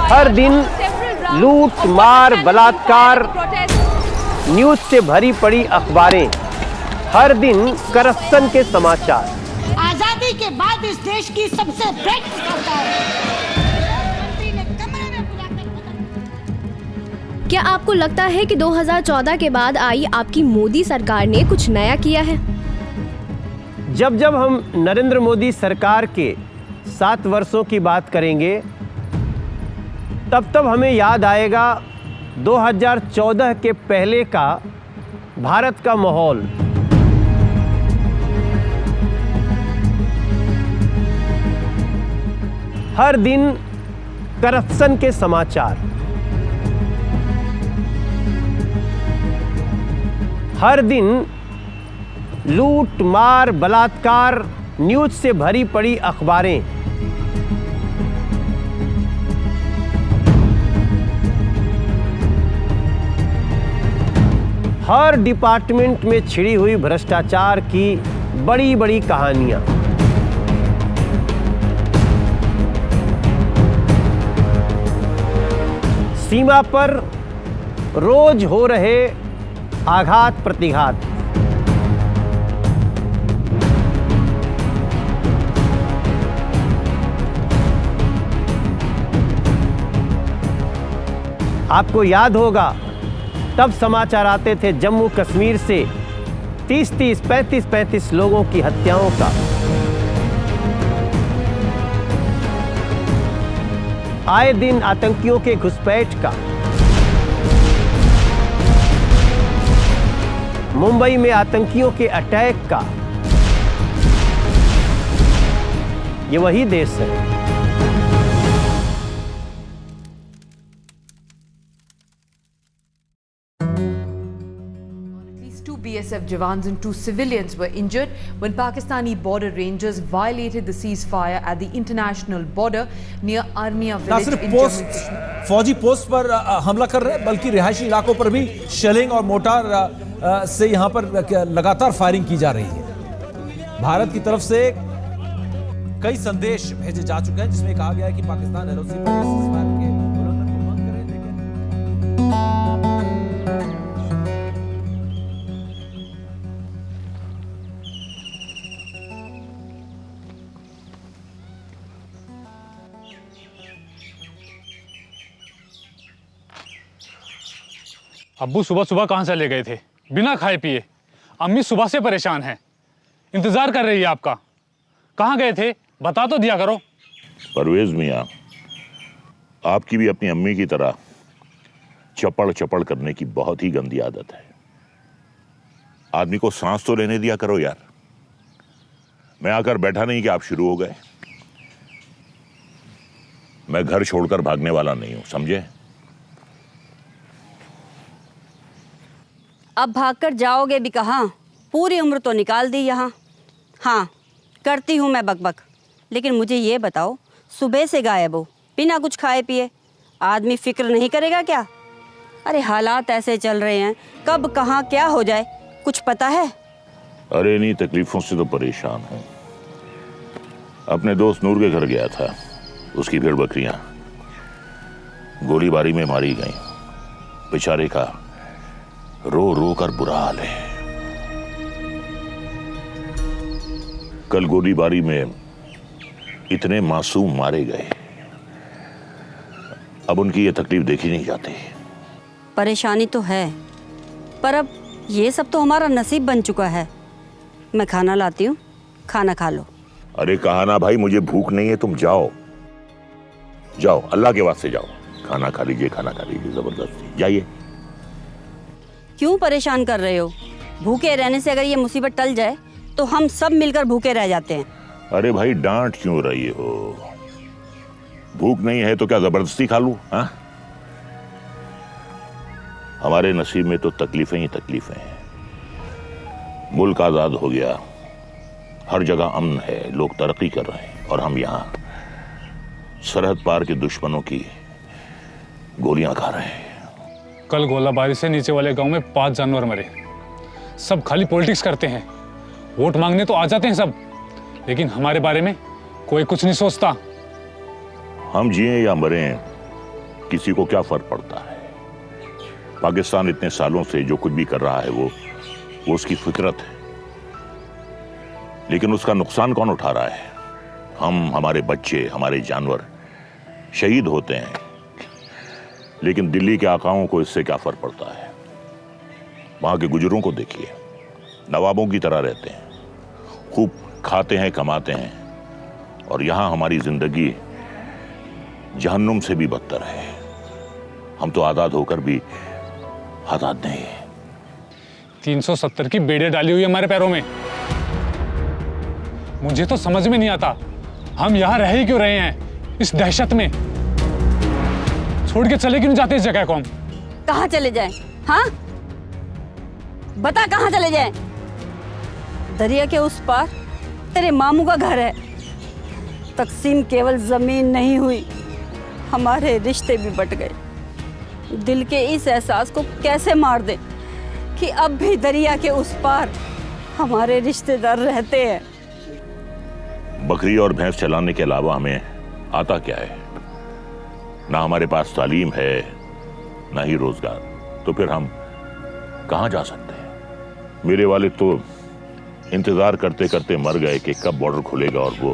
हर दिन लूट मार बलात्कार, न्यूज से भरी पड़ी अखबारें, हर दिन करप्शन के समाचार। आजादी के बाद इस देश की सबसे बेस्ट सरकार है। क्या आपको लगता है कि 2014 के बाद आई आपकी मोदी सरकार ने कुछ नया किया है? जब जब हम नरेंद्र मोदी सरकार के 7 वर्षों की बात करेंगे, तब तब हमें याद आएगा 2014 के पहले का भारत का माहौल। हर दिन करप्शन के समाचार, हर दिन लूट मार बलात्कार, न्यूज से भरी पड़ी अखबारें। हर डिपार्टमेंट में छिड़ी हुई भ्रष्टाचार की बड़ी बड़ी कहानियां। सीमा पर रोज हो रहे आघात प्रतिघात। आपको याद होगा, तब समाचार आते थे जम्मू कश्मीर से 30-30, 35-35 लोगों की हत्याओं का। आए दिन आतंकियों के घुसपैठ का। मुंबई में आतंकियों के अटैक का। ये वही देश है। BSF jawans and 2 civilians were injured when Pakistani border rangers violated the ceasefire at the international border near Armiya village in Jammu Kashmir. फौजी पोस्ट पर हमला कर रहे हैं, बल्कि रिहायशी इलाकों पर भी शेलिंग और मोर्टार से यहां पर लगातार फायरिंग की जा रही है। भारत की तरफ से कई संदेश भेजे जा चुके हैं, जिसमें कहा गया है कि पाकिस्तान LOC पर ceasefire के उल्लंघन को बंद करे, लेकिन अब्बू सुबह सुबह कहाँ से ले गए थे बिना खाए पिए? अम्मी सुबह से परेशान हैं, इंतजार कर रही है आपका। कहाँ गए थे बता तो दिया करो। परवेज मियाँ, आपकी भी अपनी अम्मी की तरह चपड़ चपड़ करने की बहुत ही गंदी आदत है। आदमी को सांस तो लेने दिया करो यार। मैं आकर बैठा नहीं कि आप शुरू हो गए। मैं घर छोड़कर भागने वाला नहीं हूं, समझे? अब भागकर जाओगे भी कहाँ? पूरी उम्र तो निकाल दी यहाँ। हाँ, करती हूँ मैं बकबक, लेकिन मुझे ये बताओ, सुबह से गायब हो बिना कुछ खाए पिए, आदमी फिक्र नहीं करेगा क्या? अरे हालात ऐसे चल रहे हैं, कब कहाँ क्या हो जाए कुछ पता है? अरे इन्हीं तकलीफों से तो परेशान हूँ। अपने दोस्त नूर के घर गया था, उसकी भेड़ बकरियां गोलीबारी में मारी गईं। बेचारे का रो रो कर बुरा हाल है। कल गोलीबारी में इतने मासूम मारे गए, अब उनकी ये तकलीफ देखी नहीं जाती। परेशानी तो है, पर अब ये सब तो हमारा नसीब बन चुका है। मैं खाना लाती हूँ, खाना खा लो। अरे कहा ना भाई, मुझे भूख नहीं है, तुम जाओ जाओ, अल्लाह के वास्ते जाओ, खाना खा लीजिए, खाना खा लीजिए, जबरदस्ती जाइए। क्यों परेशान कर रहे हो? भूखे रहने से अगर ये मुसीबत टल जाए तो हम सब मिलकर भूखे रह जाते हैं। अरे भाई डांट क्यों रही हो? भूख नहीं है तो क्या जबरदस्ती खा लूं? हाँ, हमारे नसीब में तो तकलीफें ही तकलीफें हैं। मुल्क आजाद हो गया, हर जगह अमन है, लोग तरक्की कर रहे हैं, और हम यहाँ सरहद पार के दुश्मनों की गोलियां खा रहे हैं। कल गोलाबारी से नीचे वाले गांव में 5 जानवर मरे। सब खाली पॉलिटिक्स करते हैं, वोट मांगने तो आ जाते हैं सब, लेकिन हमारे बारे में कोई कुछ नहीं सोचता। हम जिए या मरे, किसी को क्या फर्क पड़ता है। पाकिस्तान इतने सालों से जो कुछ भी कर रहा है वो उसकी फितरत है, लेकिन उसका नुकसान कौन उठा रहा है? हम, हमारे बच्चे, हमारे जानवर शहीद होते हैं, लेकिन दिल्ली के आकाओं को इससे क्या फर्क पड़ता है? वहां के गुजरों को देखिए, नवाबों की तरह रहते हैं, खूब खाते हैं, कमाते हैं, और यहां हमारी जिंदगी जहन्नुम से भी बदतर है। हम तो आजाद होकर भी आजाद नहीं है। 370 की बेड़े डाली हुई है हमारे पैरों में। मुझे तो समझ में नहीं आता हम यहां रह ही क्यों रहे हैं इस दहशत में। छोड़ के चले क्यों जाते इस जगह को हम? कहाँ चले जाएं? हाँ, बता कहाँ चले जाएं? दरिया के उस पार तेरे मामू का घर है। तकसीम केवल जमीन नहीं हुई, हमारे रिश्ते भी बट गए। दिल के इस एहसास को कैसे मार दे कि अब भी दरिया के उस पार हमारे रिश्तेदार रहते हैं। बकरी और भैंस चलाने के अलावा हमें आता क्या है? ना हमारे पास तालीम है, ना ही रोजगार, तो फिर हम कहां जा सकते हैं? मेरे वालिद तो इंतजार करते करते मर गए कि कब बॉर्डर खुलेगा और वो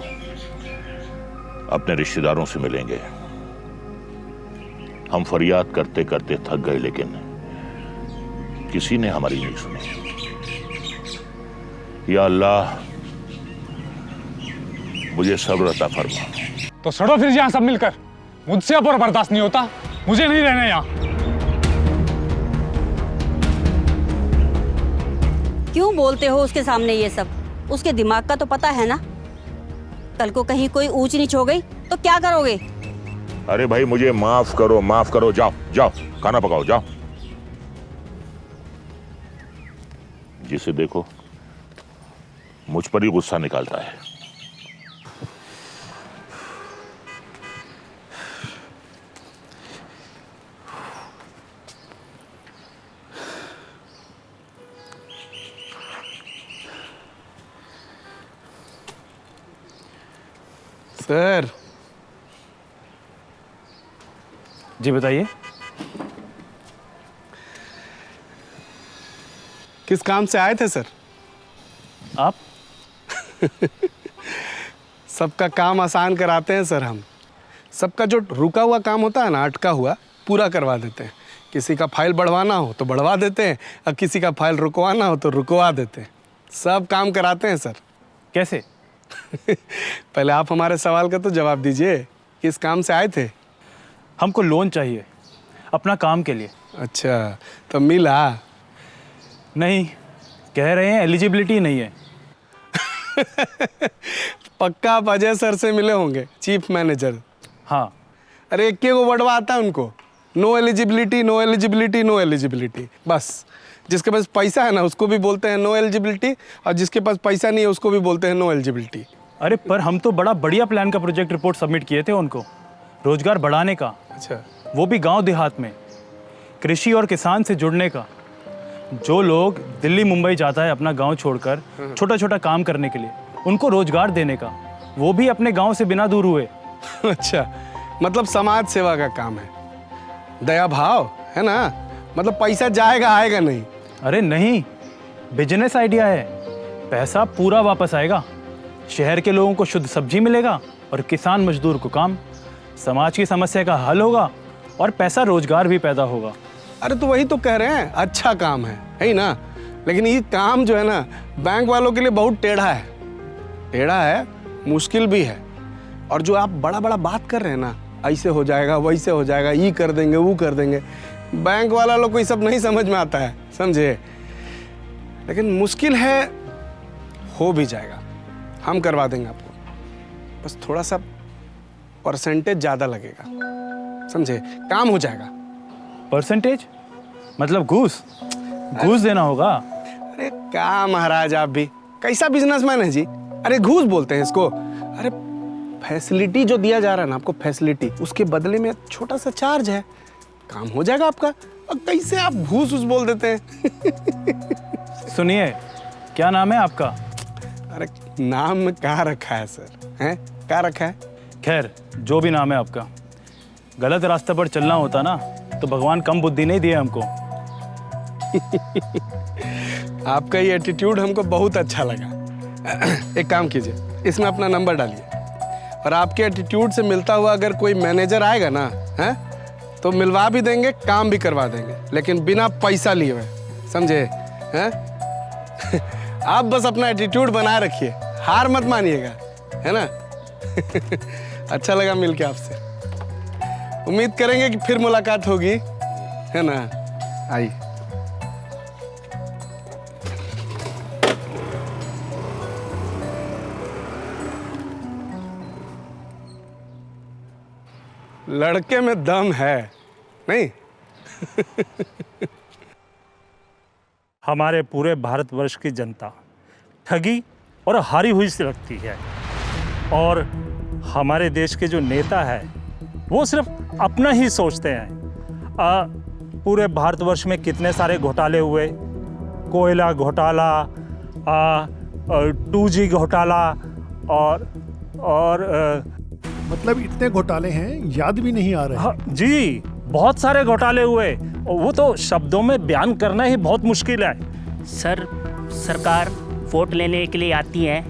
अपने रिश्तेदारों से मिलेंगे। हम फरियाद करते करते थक गए, लेकिन किसी ने हमारी नहीं सुनी। या अल्लाह, मुझे सब्र अता फरमा। तो सड़ो फिर यहां सब मिलकर। मुझसे अब और बर्दाश्त नहीं होता, मुझे नहीं रहना यहां। क्यों बोलते हो उसके सामने ये सब? उसके दिमाग का तो पता है ना। कल को कहीं कोई ऊंच नीच हो गई तो क्या करोगे? अरे भाई, मुझे माफ करो, माफ करो। जाओ जाओ, खाना पकाओ, जाओ। जिसे देखो मुझ पर ही गुस्सा निकालता है। सर जी बताइए। किस काम से आए थे सर? आप? सबका काम आसान कराते हैं सर हम। सबका जो रुका हुआ काम होता है ना, अटका हुआ, पूरा करवा देते हैं। किसी का फाइल बढ़वाना हो तो बढ़वा देते हैं, और किसी का फाइल रुकवाना हो तो रुकवा देते हैं। सब काम कराते हैं सर। कैसे? पहले आप हमारे सवाल का तो जवाब दीजिए। किस काम से आए थे? हमको लोन चाहिए अपना काम के लिए। अच्छा, तो मिला? नहीं, कह रहे हैं एलिजिबिलिटी नहीं है। पक्का आप अजय सर से मिले होंगे, चीफ मैनेजर। हाँ। अरे एक को वर्डवा आता है उनको, no eligibility, no eligibility, no eligibility. बस जिसके पास पैसा है ना उसको भी बोलते हैं नो एलिजिबिलिटी, और जिसके पास पैसा नहीं है उसको भी बोलते हैं नो एलिजिबिलिटी। अरे पर हम तो बड़ा बढ़िया प्लान का प्रोजेक्ट रिपोर्ट सबमिट किए थे उनको, रोजगार बढ़ाने का। अच्छा, वो भी गांव देहात में, कृषि और किसान से जुड़ने का। जो लोग दिल्ली मुंबई जाता है अपना गांव छोड़कर छोटा छोटा काम करने के लिए, उनको रोजगार देने का, वो भी अपने गांव से बिना दूर हुए। अच्छा, मतलब समाज सेवा का काम है, दया भाव है ना। मतलब पैसा जाएगा आएगा नहीं। अरे नहीं, बिजनेस आइडिया है, पैसा पूरा वापस आएगा। शहर के लोगों को शुद्ध सब्जी मिलेगा और किसान मजदूर को काम। समाज की समस्या का हल होगा और पैसा रोजगार भी पैदा होगा। अरे तो वही तो कह रहे हैं, अच्छा काम है ही ना। लेकिन ये काम जो है ना, बैंक वालों के लिए बहुत टेढ़ा है। टेढ़ा है, मुश्किल भी है। और जो आप बड़ा बड़ा बात कर रहे हैं ना, ऐसे हो जाएगा, वैसे हो जाएगा, ये कर देंगे, वो कर देंगे, बैंक वाला लोग को ये सब नहीं समझ में आता है, समझे। लेकिन मुश्किल है, हो भी जाएगा, हम करवा देंगे आपको। बस थोड़ा सा परसेंटेज ज़्यादा लगेगा, समझे, काम हो जाएगा। परसेंटेज मतलब घूस? घूस देना होगा? अरे क्या महाराज, आप भी कैसा बिजनेसमैन है जी। अरे घूस बोलते हैं इसको। अरे फैसिलिटी जो दिया जा रहा है ना आपको, फैसिलिटी, उसके बदले में छोटा सा चार्ज है, काम हो जाएगा आपका। और कैसे आप घूस उस बोल देते हैं। सुनिए, क्या नाम है आपका? अरे नाम में कहाँ रखा है सर, हैं क्या रखा है? खैर, जो भी नाम है आपका, गलत रास्ते पर चलना होता ना तो भगवान कम बुद्धि नहीं दिए हमको। आपका ये एटीट्यूड हमको बहुत अच्छा लगा। एक काम कीजिए, इसमें अपना नंबर डालिए और आपके एटीट्यूड से मिलता हुआ अगर कोई मैनेजर आएगा ना, हैं, तो मिलवा भी देंगे, काम भी करवा देंगे, लेकिन बिना पैसा लिए हुए, समझे? हैं? आप बस अपना एटीट्यूड बनाए रखिए, हार मत मानिएगा, है ना? अच्छा लगा मिलके आपसे। उम्मीद करेंगे कि फिर मुलाकात होगी, है ना? आइए। लड़के में दम है, नहीं? हमारे पूरे भारतवर्ष की जनता ठगी और हारी हुई से लगती है, और हमारे देश के जो नेता है वो सिर्फ अपना ही सोचते हैं। पूरे भारतवर्ष में कितने सारे घोटाले हुए, कोयला घोटाला, 2G घोटाला और मतलब इतने घोटाले हैं याद भी नहीं आ रहे। हाँ, जी बहुत सारे घोटाले हुए, वो तो शब्दों में बयान करना ही बहुत मुश्किल है। सर, सरकार वोट लेने के लिए आती है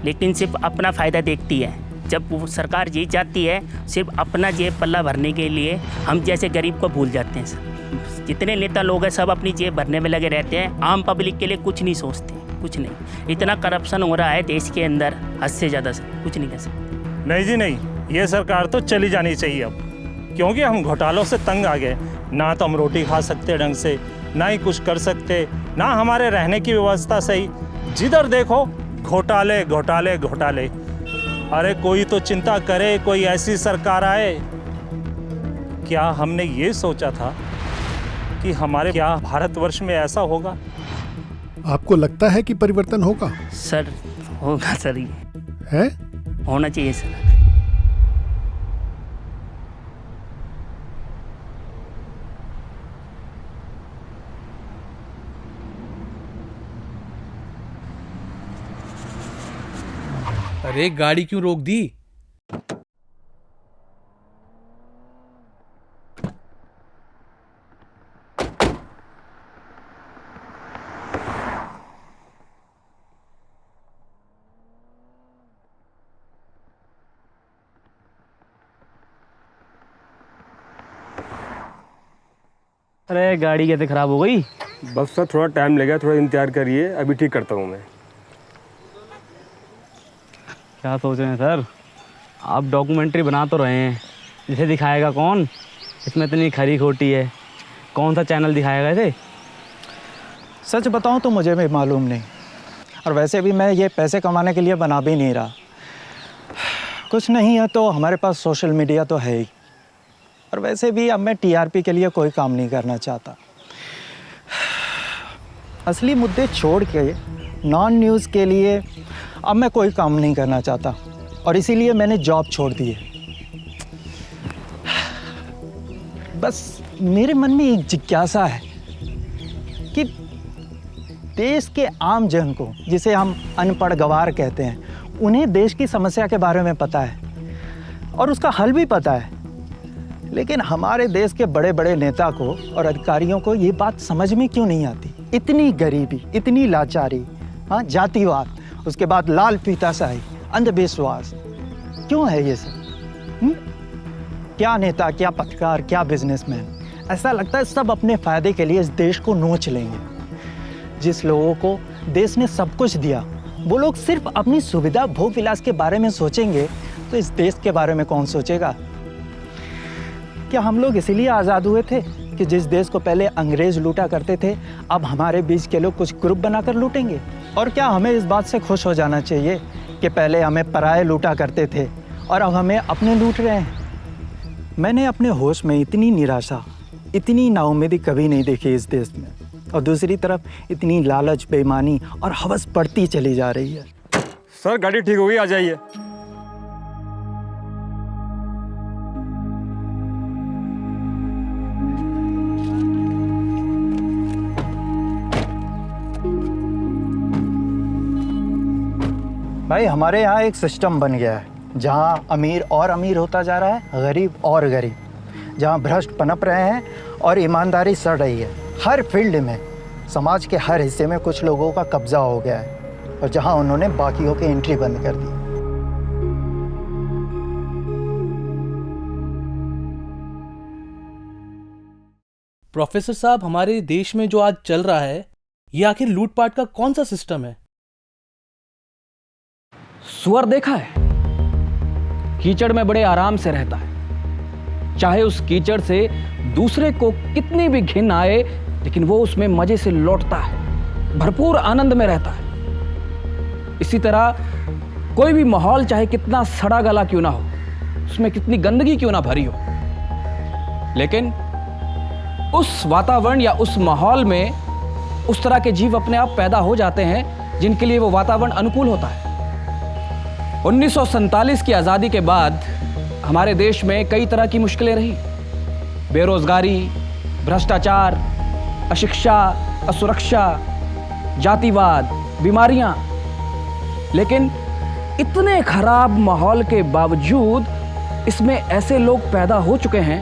लेकिन सिर्फ अपना फ़ायदा देखती है। जब वो सरकार जीत जाती है सिर्फ अपना जेब पल्ला भरने के लिए हम जैसे गरीब को भूल जाते हैं सर। जितने नेता लोग हैं सब अपनी जेब भरने में लगे रहते हैं, आम पब्लिक के लिए कुछ नहीं सोचते, कुछ नहीं। इतना करप्शन हो रहा है देश के अंदर, हद से ज़्यादा सर, कुछ नहीं कर सकते। नहीं जी नहीं, ये सरकार तो चली जानी चाहिए अब, क्योंकि हम घोटालों से तंग आ गए। ना तो हम रोटी खा सकते ढंग से, ना ही कुछ कर सकते, ना हमारे रहने की व्यवस्था सही। जिधर देखो घोटाले घोटाले घोटाले। अरे कोई तो चिंता करे, कोई ऐसी सरकार आए। क्या हमने ये सोचा था कि हमारे क्या भारतवर्ष में ऐसा होगा? आपको लगता है कि परिवर्तन होगा? सर होगा सर, ये है होना चाहिए सर। अरे गाड़ी क्यों रोक दी? अरे गाड़ी कैसे खराब हो गई? बस सर थोड़ा टाइम लगेगा, थोड़ा इंतजार करिए, अभी ठीक करता हूँ मैं। क्या सोच रहे हैं सर? आप डॉक्यूमेंट्री बना तो रहे हैं, इसे दिखाएगा कौन? इसमें इतनी खरी खोटी है, कौन सा चैनल दिखाएगा इसे? सच बताऊं तो मुझे भी मालूम नहीं, और वैसे भी मैं ये पैसे कमाने के लिए बना भी नहीं रहा। कुछ नहीं है तो हमारे पास सोशल मीडिया तो है ही, और वैसे भी अब मैं टीआरपी के लिए कोई काम नहीं करना चाहता। असली मुद्दे छोड़ के नॉन न्यूज़ के लिए अब मैं कोई काम नहीं करना चाहता, और इसीलिए मैंने जॉब छोड़ दी है। बस मेरे मन में एक जिज्ञासा है कि देश के आम जन को, जिसे हम अनपढ़ गवार कहते हैं, उन्हें देश की समस्या के बारे में पता है और उसका हल भी पता है, लेकिन हमारे देश के बड़े बड़े नेता को और अधिकारियों को ये बात समझ में क्यों नहीं आती? इतनी गरीबी, इतनी लाचारी, हाँ, जातिवाद, उसके बाद लाल फीताशाही, अंधविश्वास, क्यों है ये सब? क्या नेता, क्या पत्रकार, क्या बिजनेसमैन, ऐसा लगता है सब अपने फायदे के लिए इस देश को नोच लेंगे। जिस लोगों को देश ने सब कुछ दिया, वो लोग सिर्फ अपनी सुविधा भोग विलास के बारे में सोचेंगे तो इस देश के बारे में कौन सोचेगा? क्या हम लोग इसीलिए आज़ाद हुए थे कि जिस देश को पहले अंग्रेज लूटा करते थे, अब हमारे बीच के लोग कुछ ग्रुप बनाकर लूटेंगे? और क्या हमें इस बात से खुश हो जाना चाहिए कि पहले हमें पराये लूटा करते थे और अब हमें अपने लूट रहे हैं? मैंने अपने होश में इतनी निराशा, इतनी नाउम्मीदी कभी नहीं देखी इस देश में, और दूसरी तरफ इतनी लालच, बेईमानी और हवस बढ़ती चली जा रही है। सर गाड़ी ठीक हो गई, आ जाइए। भाई हमारे यहाँ एक सिस्टम बन गया है जहाँ अमीर और अमीर होता जा रहा है, गरीब और गरीब। जहां भ्रष्ट पनप रहे हैं और ईमानदारी सड़ रही है। हर फील्ड में समाज के हर हिस्से में कुछ लोगों का कब्जा हो गया है और जहां उन्होंने बाकियों की एंट्री बंद कर दी। प्रोफेसर साहब, हमारे देश में जो आज चल रहा है ये आखिर लूटपाट का कौन सा सिस्टम है? सुअर देखा है? कीचड़ में बड़े आराम से रहता है, चाहे उस कीचड़ से दूसरे को कितनी भी घिन आए लेकिन वो उसमें मजे से लौटता है, भरपूर आनंद में रहता है। इसी तरह कोई भी माहौल चाहे कितना सड़ा गला क्यों ना हो, उसमें कितनी गंदगी क्यों ना भरी हो, लेकिन उस वातावरण या उस माहौल में उस तरह के जीव अपने आप पैदा हो जाते हैं जिनके लिए वो वातावरण अनुकूल होता है। 1947 की आज़ादी के बाद हमारे देश में कई तरह की मुश्किलें रही। बेरोजगारी, भ्रष्टाचार, अशिक्षा, असुरक्षा, जातिवाद, बीमारियां। लेकिन इतने खराब माहौल के बावजूद इसमें ऐसे लोग पैदा हो चुके हैं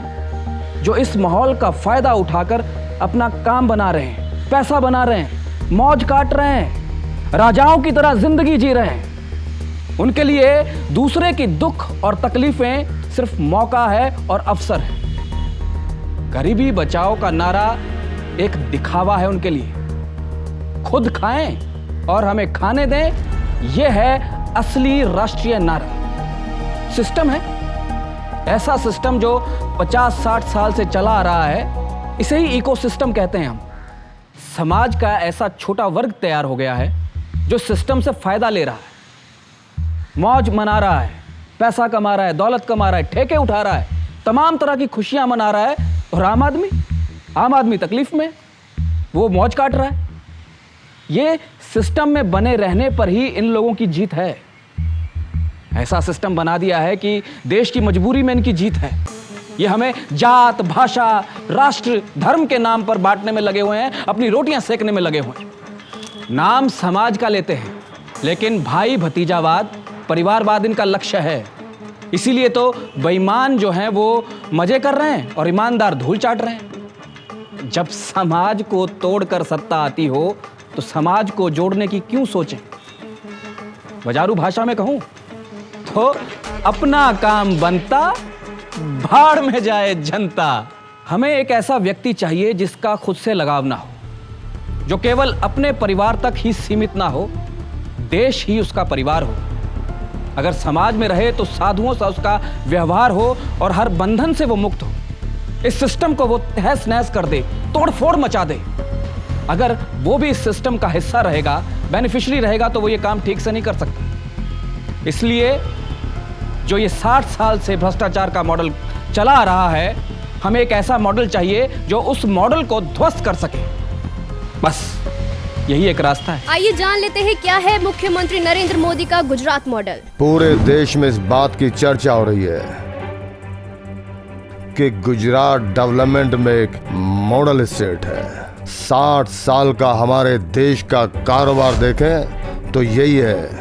जो इस माहौल का फायदा उठाकर अपना काम बना रहे हैं, पैसा बना रहे हैं, मौज काट रहे हैं, राजाओं की तरह जिंदगी जी रहे हैं। उनके लिए दूसरे की दुख और तकलीफें सिर्फ मौका है और अवसर है। गरीबी बचाओ का नारा एक दिखावा है उनके लिए। खुद खाएं और हमें खाने दें, यह है असली राष्ट्रीय नारा। सिस्टम है ऐसा सिस्टम जो 50-60 साल से चला आ रहा है, इसे ही इकोसिस्टम कहते हैं हम। समाज का ऐसा छोटा वर्ग तैयार हो गया है जो सिस्टम से फायदा ले रहा है, मौज मना रहा है, पैसा कमा रहा है, दौलत कमा रहा है, ठेके उठा रहा है, तमाम तरह की खुशियां मना रहा है। और आम आदमी तकलीफ में, वो मौज काट रहा है। ये सिस्टम में बने रहने पर ही इन लोगों की जीत है। ऐसा सिस्टम बना दिया है कि देश की मजबूरी में इनकी जीत है। ये हमें जात, भाषा, राष्ट्र, धर्म के नाम पर बांटने में लगे हुए हैं, अपनी रोटियां सेकने में लगे हुए हैं। नाम समाज का लेते हैं लेकिन भाई भतीजावाद, परिवारवाद इनका लक्ष्य है। इसीलिए तो बेईमान जो हैं वो मजे कर रहे हैं और ईमानदार धूल चाट रहे हैं। जब समाज को तोड़कर सत्ता आती हो तो समाज को जोड़ने की क्यों सोचें? बाजारू भाषा में कहूं तो अपना काम बनता, भाड़ में जाए जनता। हमें एक ऐसा व्यक्ति चाहिए जिसका खुद से लगाव ना हो, जो केवल अपने परिवार तक ही सीमित ना हो, देश ही उसका परिवार हो। अगर समाज में रहे तो साधुओं से उसका व्यवहार हो और हर बंधन से वो मुक्त हो। इस सिस्टम को वो तहस नहस कर दे, तोड़ फोड़ मचा दे। अगर वो भी इस सिस्टम का हिस्सा रहेगा, बेनिफिशियरी रहेगा, तो वो ये काम ठीक से नहीं कर सकता। इसलिए जो ये 60 साल से भ्रष्टाचार का मॉडल चला आ रहा है, हमें एक ऐसा मॉडल चाहिए जो उस मॉडल को ध्वस्त कर सके। बस यही एक रास्ता है। आइए जान लेते हैं क्या है मुख्यमंत्री नरेंद्र मोदी का गुजरात मॉडल। पूरे देश में इस बात की चर्चा हो रही है कि गुजरात डेवलपमेंट में एक मॉडल स्टेट है। 60 साल का हमारे देश का कारोबार देखें तो यही है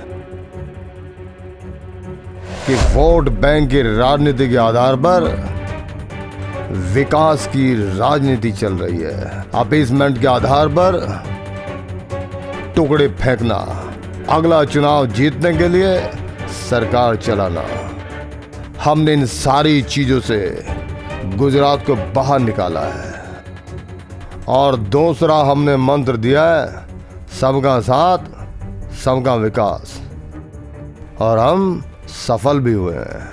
कि वोट बैंक की राजनीति के आधार पर विकास की राजनीति चल रही है। अपीसमेंट के आधार पर टुकड़े फेंकना, अगला चुनाव जीतने के लिए सरकार चलाना। हमने इन सारी चीजों से गुजरात को बाहर निकाला है। और दूसरा हमने मंत्र दिया है, सबका साथ सबका विकास, और हम सफल भी हुए हैं।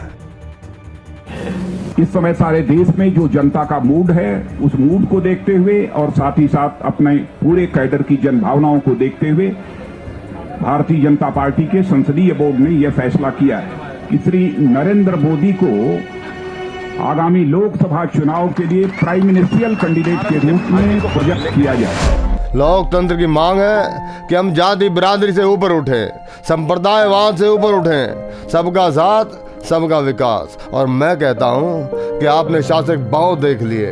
इस समय सारे देश में जो जनता का मूड है, उस मूड को देखते हुए और साथ ही साथ अपने पूरे कैडर की जनभावनाओं को देखते हुए भारतीय जनता पार्टी के संसदीय बोर्ड ने यह फैसला किया है कि श्री नरेंद्र मोदी को आगामी लोकसभा चुनाव के लिए प्राइम मिनिस्ट्रियल कैंडिडेट के रूप में प्रोजेक्ट किया जाए। लोकतंत्र की मांग है कि हम जाति बिरादरी से ऊपर उठें, संप्रदायवाद से ऊपर उठें, सबका साथ सबका विकास। और मैं कहता हूं कि आपने शासक बहुत देख लिए,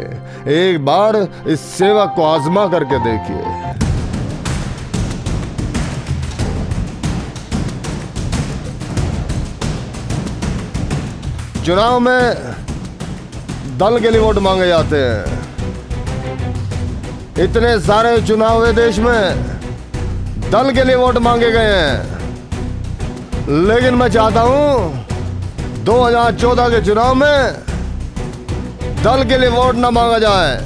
एक बार इस सेवक को आजमा करके देखिए। चुनाव में दल के लिए वोट मांगे जाते हैं। इतने सारे चुनाव हुए देश में, दल के लिए वोट मांगे गए हैं। लेकिन मैं चाहता हूं 2014 के चुनाव में दल के लिए वोट ना मांगा जाए,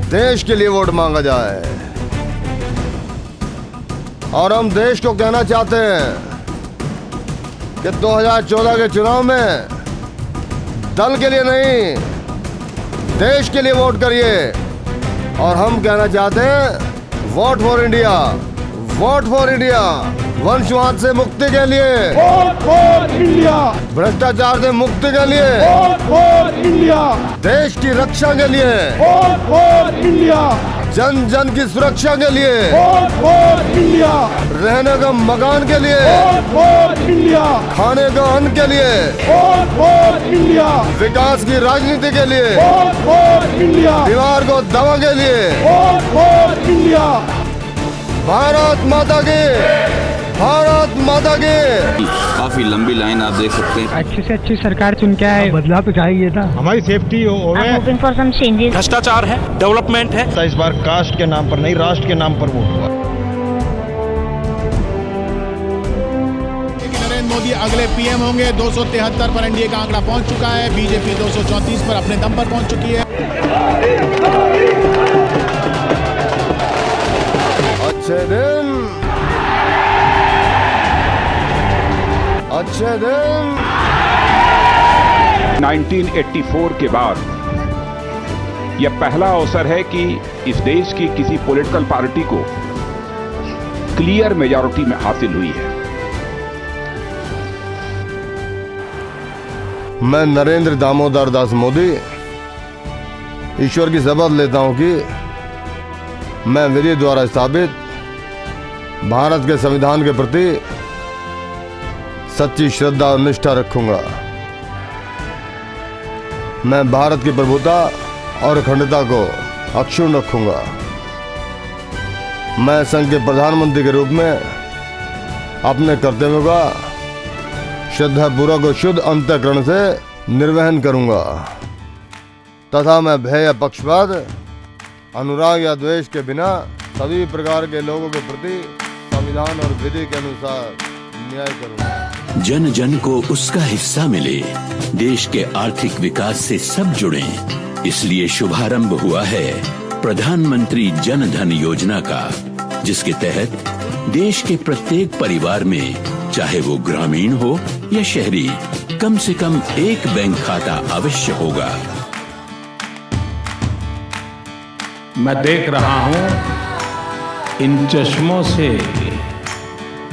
देश के लिए वोट मांगा जाए। और हम देश को कहना चाहते हैं कि 2014 के चुनाव में दल के लिए नहीं, देश के लिए वोट करिए। और हम कहना चाहते हैं vote for India, vote for India, वंशवाद से मुक्ति के लिए, वोट फॉर इंडिया, भ्रष्टाचार से मुक्ति के लिए, वोट फॉर इंडिया, देश की रक्षा के लिए, वोट फॉर इंडिया, जन जन की सुरक्षा के लिए, वोट फॉर इंडिया, रहने का मकान के लिए, वोट फॉर इंडिया, खाने का अन्न के लिए, वोट फॉर इंडिया, विकास की राजनीति के लिए, वोट फॉर इंडिया, बीमार को दवा के लिए, वोट फॉर इंडिया। भारत माता की, भारत माता की। काफी लंबी लाइन आप देख सकते हैं। अच्छी से अच्छी सरकार चुन के आए, बदलाव तो चाहिए था। हमारी सेफ्टी हो भ्रष्टाचार है, डेवलपमेंट है। इस बार कास्ट के नाम पर नहीं, राष्ट्र के नाम पर वोट हुआ। नरेंद्र मोदी अगले पीएम होंगे। 273 पर एनडीए का आंकड़ा पहुंच चुका है। बीजेपी 234 पर अपने दम पर पहुंच चुकी है। अच्छे दिन, अच्छे दिन। 1984 के बाद यह पहला अवसर है कि इस देश की किसी पॉलिटिकल पार्टी को क्लियर मेजॉरिटी में हासिल हुई है। मैं नरेंद्र दामोदर दास मोदी ईश्वर की शपथ लेता हूं कि मैं विधि द्वारा स्थापित भारत के संविधान के प्रति सच्ची श्रद्धा और निष्ठा रखूंगा। मैं भारत की प्रभुता और अखंडता को अक्षुण्ण रखूंगा। मैं संघ के प्रधानमंत्री के रूप में अपने कर्तव्यों का श्रद्धापूर्वक और शुद्ध अंतःकरण से निर्वहन करूंगा तथा मैं भय या पक्षपात, अनुराग या द्वेष के बिना सभी प्रकार के लोगों के प्रति संविधान और विधि के अनुसार न्याय करूंगा। जन जन को उसका हिस्सा मिले, देश के आर्थिक विकास से सब जुड़े, इसलिए शुभारंभ हुआ है प्रधानमंत्री जन धन योजना का, जिसके तहत देश के प्रत्येक परिवार में, चाहे वो ग्रामीण हो या शहरी, कम से कम एक बैंक खाता अवश्य होगा। मैं देख रहा हूं इन चश्मों से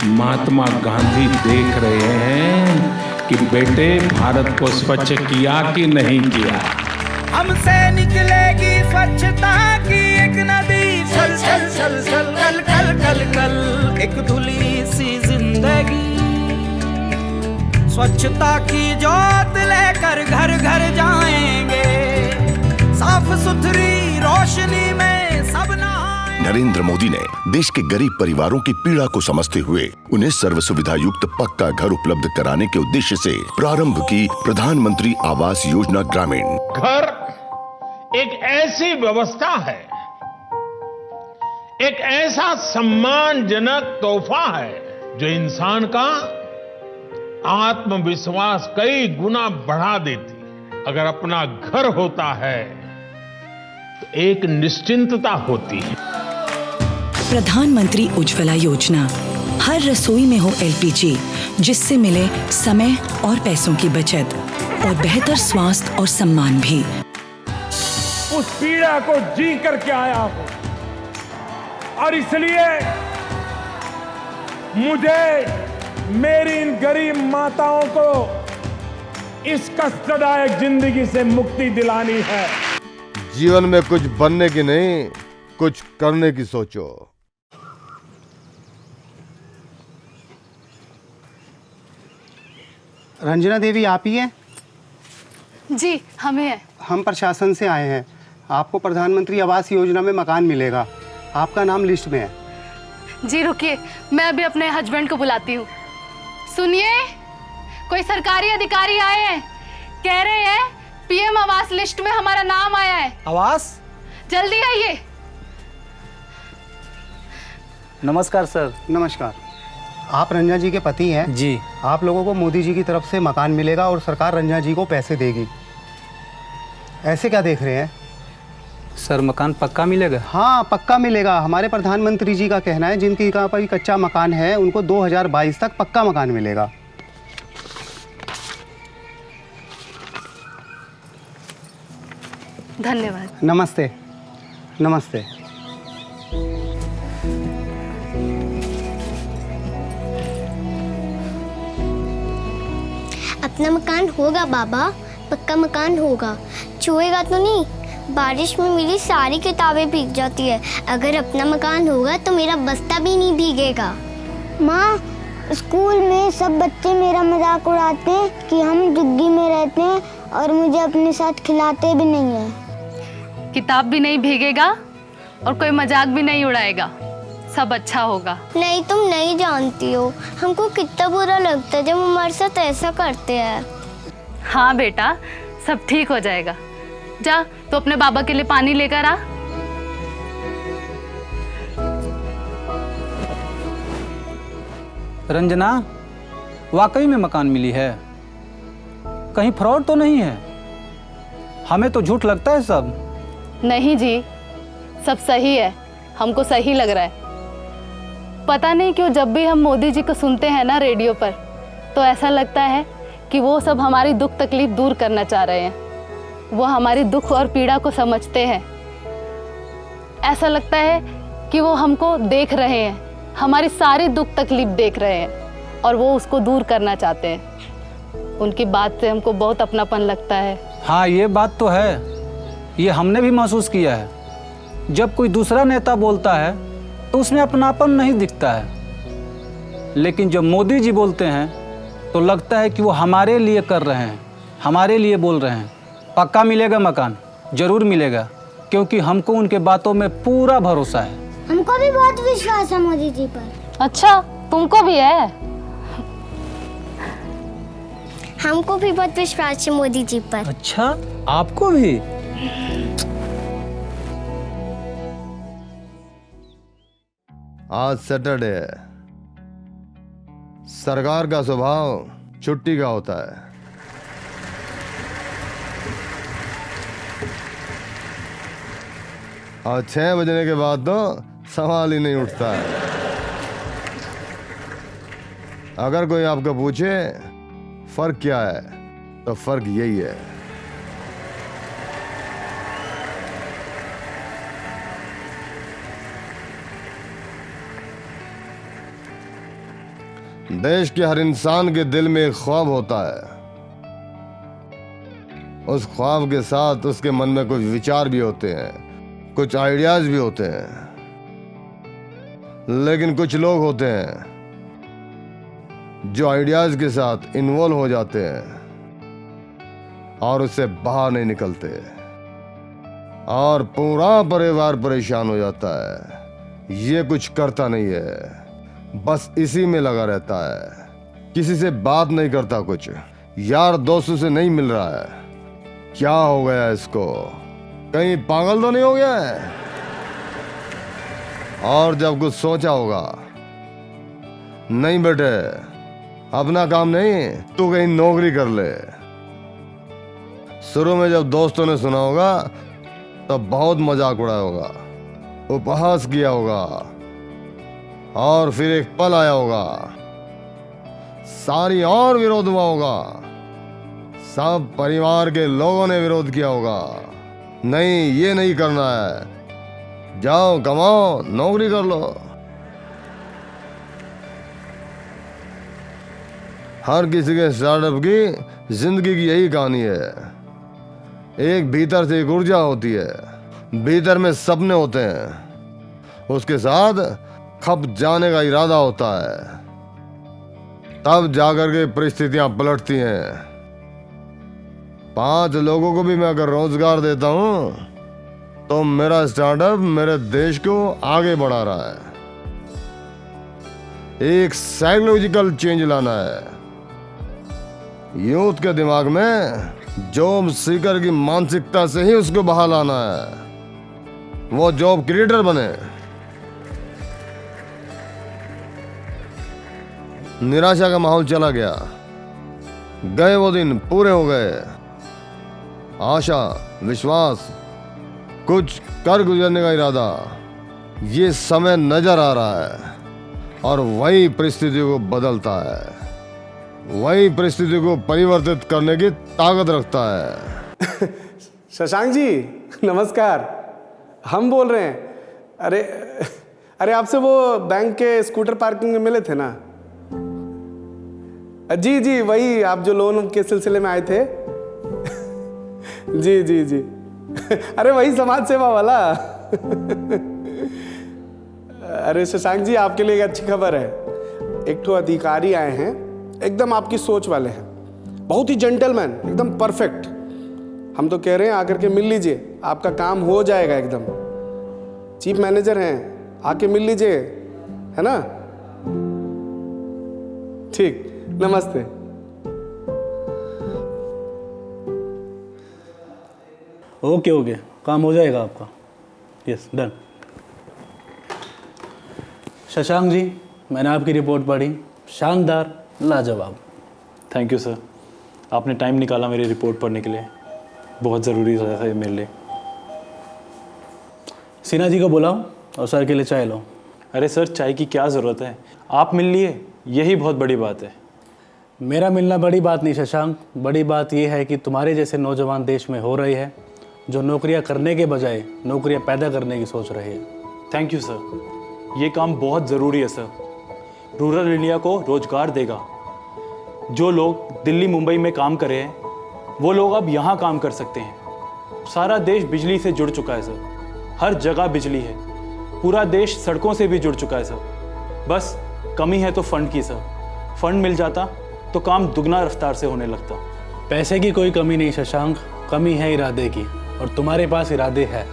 महात्मा गांधी देख रहे हैं कि बेटे भारत को स्वच्छ किया कि नहीं किया। हमसे निकलेगी स्वच्छता की एक नदी, छल छल छल छल कल कल कल कल, एक धुली सी जिंदगी। स्वच्छता की जोत लेकर घर घर जाएंगे, साफ सुथरी रोशनी में सब नहाएंगे। नरेंद्र मोदी ने देश के गरीब परिवारों की पीड़ा को समझते हुए उन्हें सर्व सुविधा युक्त पक्का घर उपलब्ध कराने के उद्देश्य से प्रारंभ की प्रधानमंत्री आवास योजना ग्रामीण। घर एक ऐसी व्यवस्था है, एक ऐसा सम्मानजनक तोहफा है जो इंसान का आत्मविश्वास कई गुना बढ़ा देती है। अगर अपना घर होता है तो एक निश्चिंतता होती है। प्रधानमंत्री उज्ज्वला योजना, हर रसोई में हो एलपीजी, जिससे मिले समय और पैसों की बचत और बेहतर स्वास्थ्य और सम्मान भी। उस पीड़ा को जी करके आया हूं और इसलिए मुझे मेरी इन गरीब माताओं को इस कष्टदायक जिंदगी से मुक्ति दिलानी है। जीवन में कुछ बनने की नहीं, कुछ करने की सोचो। रंजना देवी आप ही हैं? जी हमें है। हम प्रशासन से आए हैं। आपको प्रधानमंत्री आवास योजना में मकान मिलेगा, आपका नाम लिस्ट में है। जी रुकिए, मैं अभी अपने हस्बैंड को बुलाती हूँ। सुनिए, कोई सरकारी अधिकारी आए हैं, कह रहे हैं पीएम आवास लिस्ट में हमारा नाम आया है। आवास? जल्दी आइए। नमस्कार सर। नमस्कार। आप रंजना जी के पति हैं? जी। आप लोगों को मोदी जी की तरफ से मकान मिलेगा और सरकार रंजना जी को पैसे देगी। ऐसे क्या देख रहे हैं? सर मकान पक्का मिलेगा? हाँ पक्का मिलेगा। हमारे प्रधानमंत्री जी का कहना है जिनकी का कोई कच्चा मकान है उनको 2022 तक पक्का मकान मिलेगा। धन्यवाद। नमस्ते। नमस्ते। अपना मकान होगा बाबा, पक्का मकान होगा। छुएगा तो नहीं? बारिश में मेरी सारी किताबें भीग जाती है। अगर अपना मकान होगा तो मेरा बस्ता भी नहीं भीगेगा। माँ, स्कूल में सब बच्चे मेरा मजाक उड़ाते हैं कि हम झुग्गी में रहते हैं और मुझे अपने साथ खिलाते भी नहीं हैं। किताब भी नहीं भीगेगा और कोई मजाक भी नहीं उड़ाएगा। सब अच्छा होगा। नहीं, तुम नहीं जानती हो हमको कितना बुरा लगता है जब हमारे साथ ऐसा करते हैं। हाँ बेटा, सब ठीक हो जाएगा। जा तो अपने बाबा के लिए पानी लेकर आ। रंजना, वाकई में मकान मिली है? कहीं फ्रॉड तो नहीं है? हमें तो झूठ लगता है सब। नहीं जी, सब सही है। हमको सही लग रहा है। पता नहीं क्यों जब भी हम मोदी जी को सुनते हैं ना रेडियो पर, तो ऐसा लगता है कि वो सब हमारी दुख तकलीफ दूर करना चाह रहे हैं। वो हमारी दुख और पीड़ा को समझते हैं। ऐसा लगता है कि वो हमको देख रहे हैं, हमारी सारी दुख तकलीफ देख रहे हैं और वो उसको दूर करना चाहते हैं। उनकी बात से हमको बहुत अपनापन लगता है। हाँ, ये बात तो है। ये हमने भी महसूस किया है। जब कोई दूसरा नेता बोलता है तो उसमें अपनापन नहीं दिखता है, लेकिन जब मोदी जी बोलते हैं तो लगता है कि वो हमारे लिए कर रहे हैं, हमारे लिए बोल रहे हैं। पक्का मिलेगा मकान, जरूर मिलेगा, क्योंकि हमको उनके बातों में पूरा भरोसा है। हमको भी बहुत विश्वास है मोदी जी पर। अच्छा, तुमको भी है? हमको भी बहुत विश्वास है मोदी जी पर। अच्छा, आपको भी? आज सैटरडे है। सरकार का स्वभाव छुट्टी का होता है। और 6 बजने के बाद तो सवाल ही नहीं उठता है। अगर कोई आपको पूछे फर्क क्या है, तो फर्क यही है। देश के हर इंसान के दिल में एक ख्वाब होता है। उस ख्वाब के साथ उसके मन में कुछ विचार भी होते हैं, कुछ आइडियाज भी होते हैं। लेकिन कुछ लोग होते हैं जो आइडियाज के साथ इन्वॉल्व हो जाते हैं और उससे बाहर नहीं निकलते, और पूरा परिवार परेशान हो जाता है। ये कुछ करता नहीं है, बस इसी में लगा रहता है। किसी से बात नहीं करता, कुछ यार दोस्तों से नहीं मिल रहा है। क्या हो गया इसको? कहीं पागल तो नहीं हो गया है? और जब कुछ सोचा होगा, नहीं बेटे अपना काम नहीं, तू कहीं नौकरी कर ले। शुरू में जब दोस्तों ने सुना होगा तो बहुत मजाक उड़ाया होगा, उपहास किया होगा, और फिर एक पल आया होगा, सारी और विरोध हुआ होगा। सब परिवार के लोगों ने विरोध किया होगा, नहीं ये नहीं करना है, जाओ कमाओ, नौकरी कर लो। हर किसी के स्टार्टअप की जिंदगी की यही कहानी है। एक भीतर से एक ऊर्जा होती है, भीतर में सपने होते हैं, उसके साथ खप जाने का इरादा होता है, तब जाकर के परिस्थितियां पलटती हैं। 5 लोगों को भी मैं अगर रोजगार देता हूं तो मेरा स्टार्टअप मेरे देश को आगे बढ़ा रहा है। एक साइकोलॉजिकल चेंज लाना है यूथ के दिमाग में। जॉब सीकर की मानसिकता से ही उसको बाहर लाना है, वो जॉब क्रिएटर बने। निराशा का माहौल चला गया, गए वो दिन पूरे हो गए। आशा, विश्वास, कुछ कर गुजरने का इरादा, ये समय नजर आ रहा है और वही परिस्थिति को बदलता है, वही परिस्थिति को परिवर्तित करने की ताकत रखता है। शशांक जी नमस्कार, हम बोल रहे हैं। अरे आपसे वो बैंक के स्कूटर पार्किंग में मिले थे ना? जी जी, वही आप जो लोन के सिलसिले में आए थे। जी जी जी, अरे वही समाज सेवा वाला। अरे शशांक जी, आपके लिए एक अच्छी खबर है। एक तो अधिकारी आए हैं, एकदम आपकी सोच वाले हैं, बहुत ही जेंटलमैन, एकदम परफेक्ट। हम तो कह रहे हैं आकर के मिल लीजिए, आपका काम हो जाएगा एकदम। चीफ मैनेजर हैं, आके मिल लीजिए, है ना? ठीक, नमस्ते। ओके, काम हो जाएगा आपका। Yes, done. शशांक जी, मैंने आपकी रिपोर्ट पढ़ी, शानदार, लाजवाब। थैंक यू सर, आपने टाइम निकाला मेरी रिपोर्ट पढ़ने के लिए, बहुत ज़रूरी था ये मेरे लिए। सिन्हा जी को बुलाओ और सर के लिए चाय लो। अरे सर, चाय की क्या ज़रूरत है, आप मिल लिए, यही बहुत बड़ी बात है। मेरा मिलना बड़ी बात नहीं शशांक, बड़ी बात यह है कि तुम्हारे जैसे नौजवान देश में हो रही है, जो नौकरियां करने के बजाय नौकरियां पैदा करने की सोच रही है। थैंक यू सर, ये काम बहुत ज़रूरी है सर, रूरल इंडिया को रोज़गार देगा। जो लोग दिल्ली मुंबई में काम कर रहे हैं वो लोग अब यहाँ काम कर सकते हैं। सारा देश बिजली से जुड़ चुका है सर, हर जगह बिजली है, पूरा देश सड़कों से भी जुड़ चुका है सर। बस कमी है तो फंड की सर, फंड मिल जाता तो काम दुगना रफ्तार से होने लगता। पैसे की कोई कमी नहीं शशांक, कमी है इरादे की, और तुम्हारे पास इरादे है।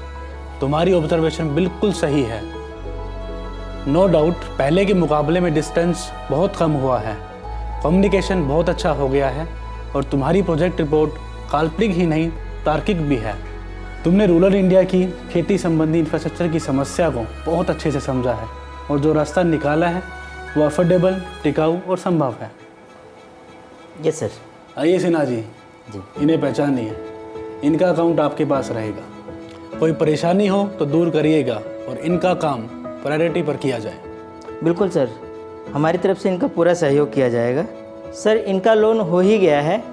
तुम्हारी ऑब्जर्वेशन बिल्कुल सही है। नो डाउट पहले के मुकाबले में डिस्टेंस बहुत कम हुआ है, कम्युनिकेशन बहुत अच्छा हो गया है, और तुम्हारी प्रोजेक्ट रिपोर्ट काल्पनिक ही नहीं तार्किक भी है। तुमने रूरल इंडिया की खेती संबंधी इंफ्रास्ट्रक्चर की समस्या को बहुत अच्छे से समझा है, और जो रास्ता निकाला है वो अफोर्डेबल, टिकाऊ और संभव है। Yes sir. आइए सिन्हा जी, इन्हें पहचानिए, इनका अकाउंट आपके पास रहेगा। कोई परेशानी हो तो दूर करिएगा और इनका काम प्रायोरिटी पर किया जाए। बिल्कुल सर, हमारी तरफ से इनका पूरा सहयोग किया जाएगा। सर, इनका लोन हो ही गया है,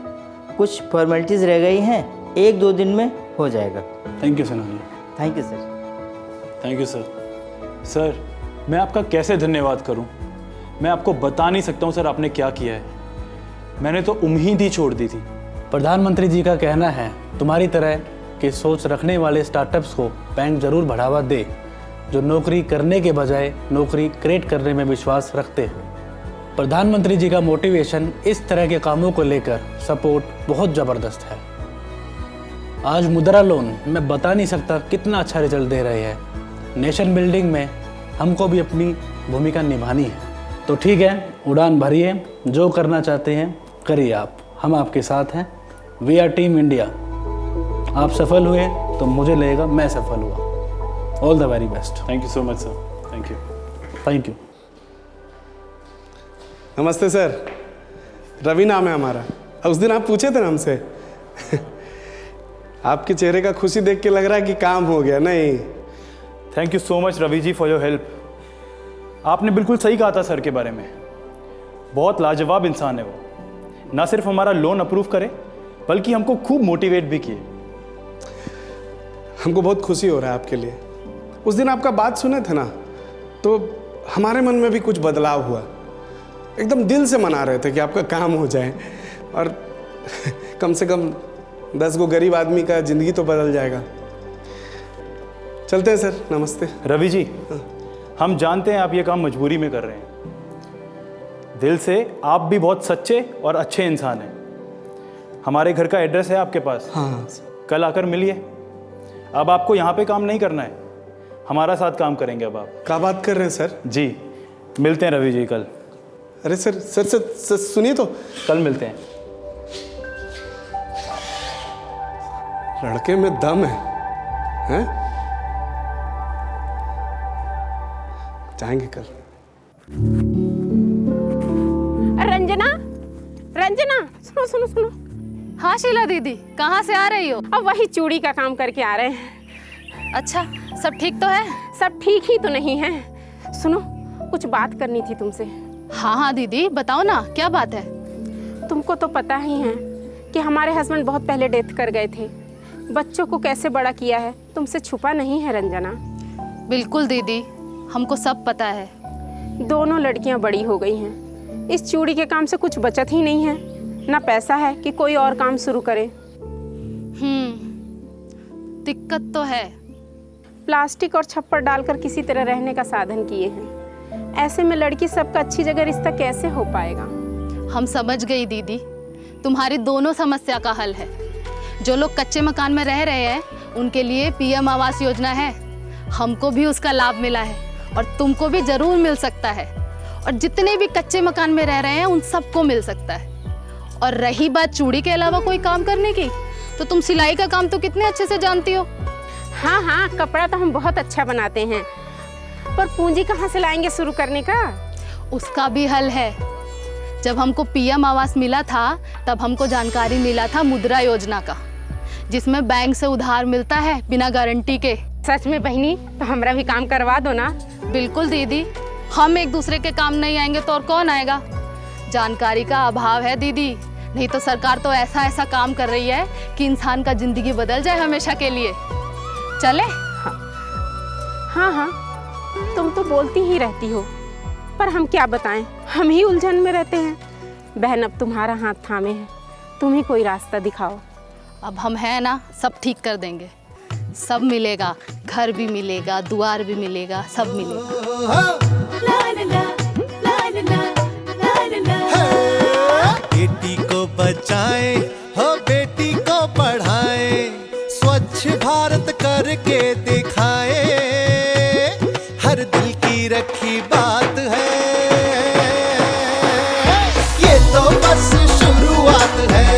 कुछ फॉर्मेलिटीज़ रह गई हैं, 1-2 दिन में हो जाएगा। Thank you Sinha ji. Thank you sir. Thank you sir. Sir, मैं आपका कैसे धन्यवाद करूं? मैं आपको बता नहीं सकता हूं सर आपने क्या किया है। मैंने तो उम्मीद ही छोड़ दी थी। प्रधानमंत्री जी का कहना है तुम्हारी तरह की सोच रखने वाले स्टार्टअप्स को बैंक जरूर बढ़ावा दे, जो नौकरी करने के बजाय नौकरी क्रिएट करने में विश्वास रखते हैं। प्रधानमंत्री जी का मोटिवेशन इस तरह के कामों को लेकर सपोर्ट बहुत ज़बरदस्त है। आज मुद्रा लोन मैं बता नहीं सकता कितना अच्छा रिजल्ट दे रहे हैं। नेशन बिल्डिंग में हमको भी अपनी भूमिका निभानी है। तो ठीक है, उड़ान भरिए, जो करना चाहते हैं करिए आप, हम आपके साथ हैं। We are team India. आप सफल हुए तो मुझे लगेगा मैं सफल हुआ। All the very best. Thank you so much sir. Thank you. Thank you. नमस्ते सर, रवि नाम है हमारा। उस दिन आप पूछे थे ना हमसे। आपके चेहरे का खुशी देख के लग रहा है कि काम हो गया। नहीं, thank you so much Ravi ji for your help. आपने बिल्कुल सही कहा था सर के बारे में, बहुत लाजवाब इंसान है वो। ना सिर्फ हमारा लोन अप्रूव करे बल्कि हमको खूब मोटिवेट भी किए। हमको बहुत खुशी हो रहा है आपके लिए। उस दिन आपका बात सुने थे ना, तो हमारे मन में भी कुछ बदलाव हुआ। एकदम दिल से मना रहे थे कि आपका काम हो जाए, और कम से कम 10 गो गरीब आदमी का जिंदगी तो बदल जाएगा। चलते हैं सर, नमस्ते। रवि जी, हम जानते हैं आप ये काम मजबूरी में कर रहे हैं। दिल से आप भी बहुत सच्चे और अच्छे इंसान हैं। हमारे घर का एड्रेस है आपके पास? हाँ। कल आकर मिलिए। अब आपको यहाँ पे काम नहीं करना है, हमारा साथ काम करेंगे अब आप। क्या बात कर रहे हैं सर? जी, मिलते हैं रवि जी कल। अरे सर सुनिए तो। कल मिलते हैं। लड़के में दम है, हैं? जाएंगे कल। रंजना, रंजना, सुनो सुनो सुनो। हाँ शीला दीदी, कहाँ से आ रही हो? अब वही चूड़ी का काम करके आ रहे हैं। अच्छा, सब ठीक तो है? सब ठीक ही तो नहीं है। सुनो, कुछ बात करनी थी तुमसे। हाँ हाँ दीदी, बताओ ना, क्या बात है? तुमको तो पता ही है कि हमारे हस्बैंड बहुत पहले डेथ कर गए थे। बच्चों को कैसे बड़ा किया है तुमसे छुपा नहीं है रंजना। बिल्कुल दीदी, हमको सब पता है। दोनों लड़कियां बड़ी हो गई हैं। इस चूड़ी के काम से कुछ बचत ही नहीं है, ना पैसा है कि कोई और काम शुरू करे। दिक्कत तो है। प्लास्टिक और छप्पर डालकर किसी तरह रहने का साधन किए हैं। ऐसे में लड़की सबका अच्छी जगह रिश्ता कैसे हो पाएगा? हम समझ गई दीदी, तुम्हारी दोनों समस्या का हल है। जो लोग कच्चे मकान में रह रहे हैं उनके लिए पीएम आवास योजना है। हमको भी उसका लाभ मिला है और तुमको भी जरूर मिल सकता है। और जितने भी कच्चे मकान में रह रहे हैं उन सबको मिल सकता है। और रही बात चूड़ी के अलावा कोई काम करने की, तो तुम सिलाई का काम तो कितने अच्छे से जानती हो। हाँ हाँ, कपड़ा तो हम बहुत अच्छा बनाते हैं, पर पूंजी कहाँ से लाएंगे शुरू करने का? उसका भी हल है। जब हमको पीएम आवास मिला था तब हमको जानकारी मिला था मुद्रा योजना का, जिसमें बैंक से उधार मिलता है बिना गारंटी के। सच में बहनी, तो हमरा भी काम करवा दो ना। बिल्कुल दीदी, हम एक दूसरे के काम नहीं आएंगे तो और कौन आएगा। जानकारी का अभाव है दीदी, नहीं तो सरकार तो ऐसा ऐसा काम कर रही है कि इंसान का जिंदगी बदल जाए हमेशा के लिए। चले? हाँ हाँ, तुम तो बोलती ही रहती हो, पर हम क्या बताएं, हम ही उलझन में रहते हैं। बहन, अब तुम्हारा हाथ थामे है, तुम ही कोई रास्ता दिखाओ। अब हम हैं ना, सब ठीक कर देंगे। सब मिलेगा, घर भी मिलेगा, द्वार भी मिलेगा, सब मिलेगा। बेटी को बचाएं, हो बेटी को पढ़ाएं, स्वच्छ भारत करके दिखाएं, हर दिल की रखी बात है, ये तो बस शुरुआत है,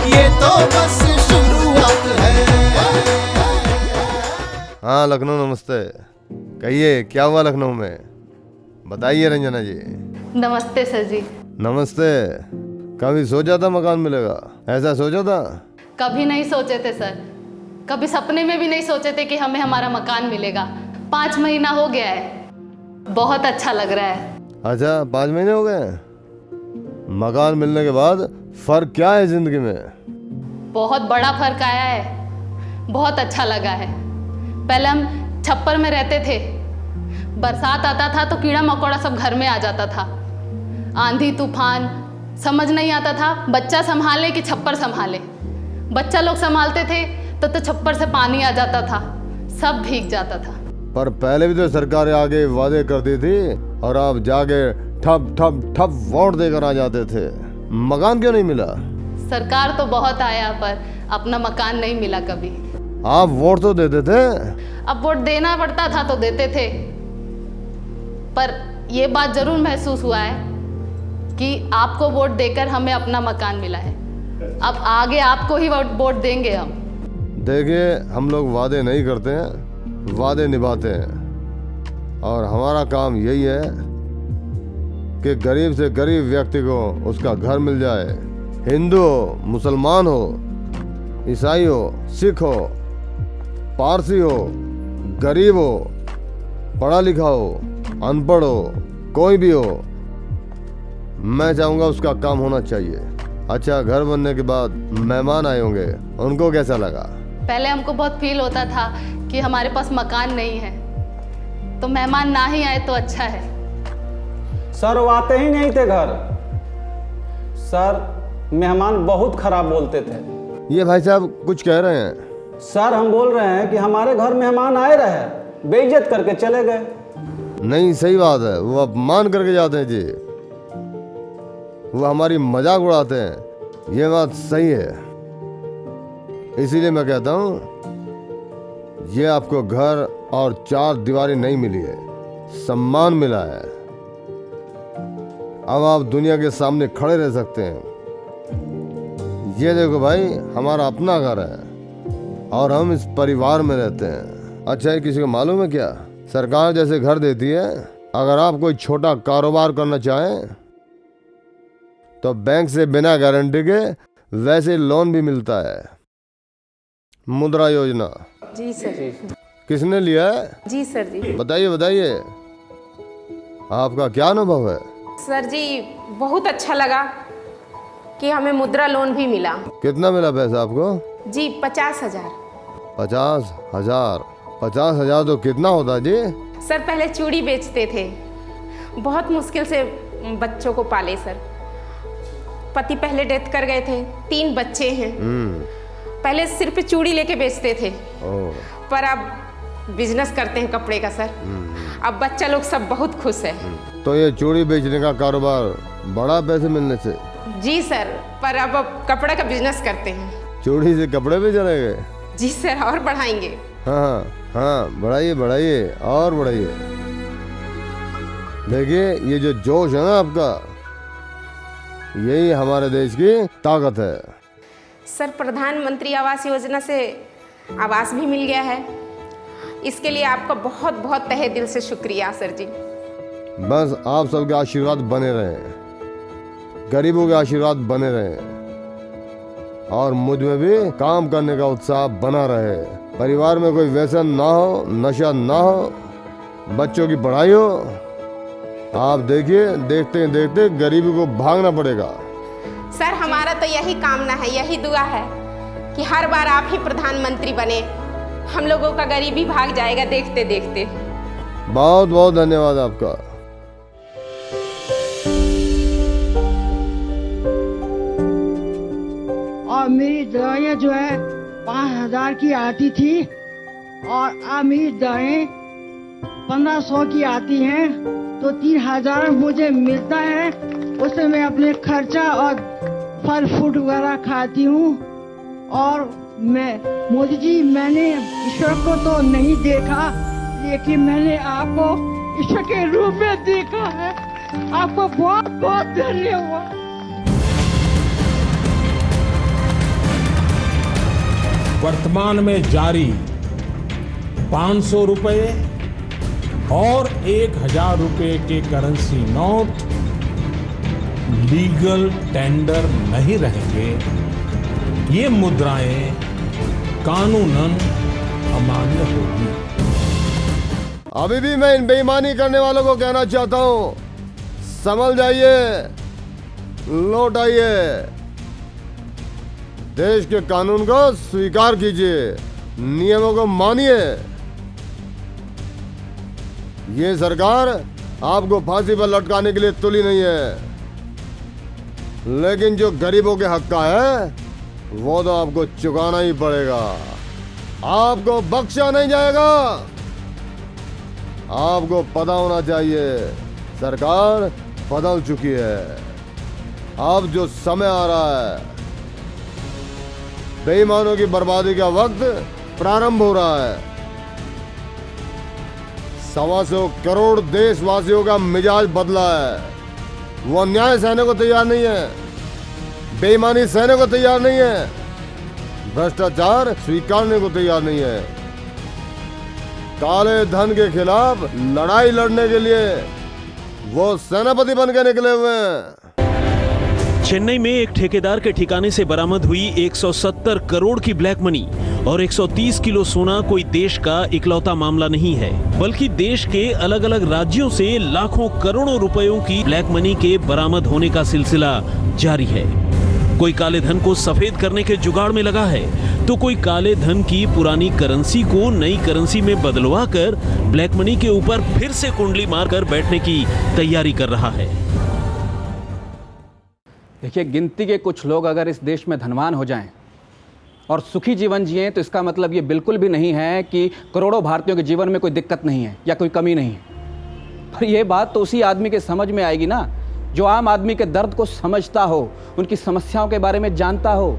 ये तो बस शुरुआत है। हाँ लखनऊ, नमस्ते। कहिए क्या हुआ लखनऊ में, बताइए रंजना जी। नमस्ते सर जी। नमस्ते। कभी सोचा था मकान मिलेगा? ऐसा सोचा था? कभी नहीं सोचे थे सर, कभी सपने में भी नहीं सोचे थे कि हमें हमारा मकान मिलेगा। 5 महीना हो गया है, बहुत अच्छा लग रहा है। अच्छा, 5 महीने हो गए? मकान मिलने के बाद फर्क क्या है जिंदगी में? बहुत बड़ा फर्क आया है, बहुत अच्छा लगा है। पहले हम छप्पर में रहते थे, बरसात आता था तो कीड़ा मकोड़ा सब घर में आ जाता था। आंधी तूफान समझ नहीं आता था, बच्चा संभाले कि छप्पर संभाले। बच्चा लोग संभालते थे तो छप्पर से पानी आ जाता था, सब भीग जाता था। पर पहले भी तो सरकार आगे वादे करती थी और आप जाके ठप ठप ठप वोट देकर आ जाते थे। मकान क्यों नहीं मिला? सरकार तो बहुत आया पर अपना मकान नहीं मिला कभी। आप वोट तो देते थे। अब वोट देना पड़ता था तो देते थे, पर ये बात जरूर महसूस हुआ है कि आपको वोट देकर हमें अपना मकान मिला है। अब आगे आपको ही वोट देंगे हम। देखिए, हम लोग वादे नहीं करते हैं, वादे निभाते हैं। और हमारा काम यही है कि गरीब से गरीब व्यक्ति को उसका घर मिल जाए। हिंदू हो, मुसलमान हो, ईसाई हो, सिख हो, पारसी हो, गरीब हो, पढ़ा लिखा हो, अनपढ़ हो, कोई भी हो, मैं चाहूँगा उसका काम होना चाहिए। अच्छा, घर बनने के बाद मेहमान आए होंगे, उनको कैसा लगा? पहले हमको बहुत फील होता था कि हमारे पास मकान नहीं है, तो मेहमान ना ही आए तो अच्छा है। सर वो आते ही नहीं थे घर। सर मेहमान बहुत खराब बोलते थे। ये भाई साहब कुछ कह रहे हैं? सर हम बोल रहे हैं कि हमारे घर मेहमान आए रहे, बेइज्जत करके चले गए। नहीं, सही बात है, वो अपमान करके जाते हैं जी, वो हमारी मजाक उड़ाते हैं। ये बात सही है, इसीलिए मैं कहता हूँ ये आपको घर और 4 दीवारी नहीं मिली है, सम्मान मिला है। अब आप दुनिया के सामने खड़े रह सकते हैं। ये देखो भाई, हमारा अपना घर है और हम इस परिवार में रहते हैं। अच्छा, ये किसी को मालूम है क्या? सरकार जैसे घर देती है, अगर आप कोई छोटा कारोबार करना चाहें तो बैंक से बिना गारंटी के वैसे लोन भी मिलता है। मुद्रा योजना। जी सर। किसने लिया है? जी सर जी। बताइए बताइए, आपका क्या अनुभव है? सर जी, बहुत अच्छा लगा कि हमें मुद्रा लोन भी मिला। कितना मिला पैसा आपको? जी 50,000। 50,000? 50,000 तो कितना होता जी? सर पहले चूड़ी बेचते थे, बहुत मुश्किल से बच्चों को पाले सर। पति पहले डेथ कर गए थे, 3 बच्चे हैं। पहले सिर्फ चूड़ी लेके बेचते थे, पर अब बिजनेस करते हैं कपड़े का सर। अब बच्चा लोग सब बहुत खुश है। तो ये चूड़ी बेचने का कारोबार बड़ा पैसे मिलने से? जी सर, पर अब कपड़े का बिजनेस करते हैं। चूड़ी से कपड़े भी चलेंगे? जी सर, और बढ़ाएंगे। हाँ हाँ, बढ़ाइए बढ़ाइए और बढ़ाइए। देखिए, ये जो जोश है ना आपका, यही हमारे देश की ताकत है। सर प्रधानमंत्री आवास योजना से आवास भी मिल गया है, इसके लिए आपका बहुत बहुत तहे दिल से शुक्रिया सर जी। बस आप सबके आशीर्वाद बने रहें, गरीबों के आशीर्वाद बने रहें और मुझ में भी काम करने का उत्साह बना रहे। परिवार में कोई व्यसन ना हो, नशा ना हो, बच्चों की पढ़ाई हो। आप देखिए, देखते देखते गरीबी को भागना पड़ेगा। सर हमारा तो यही कामना है, यही दुआ है कि हर बार आप ही प्रधानमंत्री बने, हम लोगों का गरीबी भाग जाएगा देखते देखते। बहुत बहुत धन्यवाद आपका। और मेरी दवाइयाँ जो है 5,000 की आती थी और अब मेरी दवाएं 1,500 की आती हैं, तो 3,000 मुझे मिलता है। उससे मैं अपने खर्चा और फल फ्रूट वगैरह खाती हूँ। और मैं मोदी जी, मैंने ईश्वर को तो नहीं देखा, लेकिन मैंने आपको ईश्वर के रूप में देखा है। आपको बहुत बहुत धन्यवाद। वर्तमान में जारी 500 रुपए और 1,000 रुपए के करेंसी नोट लीगल टेंडर नहीं रहेंगे। ये मुद्राएं कानूनन अमान्य होगी। अभी भी मैं इन बेईमानी करने वालों को कहना चाहता हूँ, संभल जाइए, लौट आइए, देश के कानून को स्वीकार कीजिए, नियमों को मानिए। ये सरकार आपको फांसी पर लटकाने के लिए तुली नहीं है, लेकिन जो गरीबों के हक का है वो तो आपको चुकाना ही पड़ेगा। आपको बख्शा नहीं जाएगा। आपको पता होना चाहिए, सरकार बदल चुकी है। अब जो समय आ रहा है, बेईमानों की बर्बादी का वक्त प्रारंभ हो रहा है। 125 करोड़ देशवासियों का मिजाज बदला है। वो अन्याय सहने को तैयार नहीं है, बेईमानी सहने को तैयार नहीं है, भ्रष्टाचार स्वीकारने को तैयार नहीं है। काले धन के खिलाफ लड़ाई लड़ने के लिए वो सेनापति बन के निकले हुए हैं। चेन्नई में एक ठेकेदार के ठिकाने से बरामद हुई 170 करोड़ की ब्लैक मनी और 130 किलो सोना कोई देश का इकलौता मामला नहीं है, बल्कि देश के अलग अलग राज्यों से लाखों करोड़ों रुपयों की ब्लैक मनी के बरामद होने का सिलसिला जारी है। कोई काले धन को सफेद करने के जुगाड़ में लगा है, तो कोई काले धन की पुरानी करेंसी को नई करेंसी में बदलवा कर ब्लैक मनी के ऊपर फिर से कुंडली मारकर बैठने की तैयारी कर रहा है। देखिए, गिनती के कुछ लोग अगर इस देश में धनवान हो जाएं और सुखी जीवन जिएं, तो इसका मतलब ये बिल्कुल भी नहीं है कि करोड़ों भारतीयों के जीवन में कोई दिक्कत नहीं है या कोई कमी नहीं है। पर यह बात तो उसी आदमी के समझ में आएगी ना, जो आम आदमी के दर्द को समझता हो, उनकी समस्याओं के बारे में जानता हो,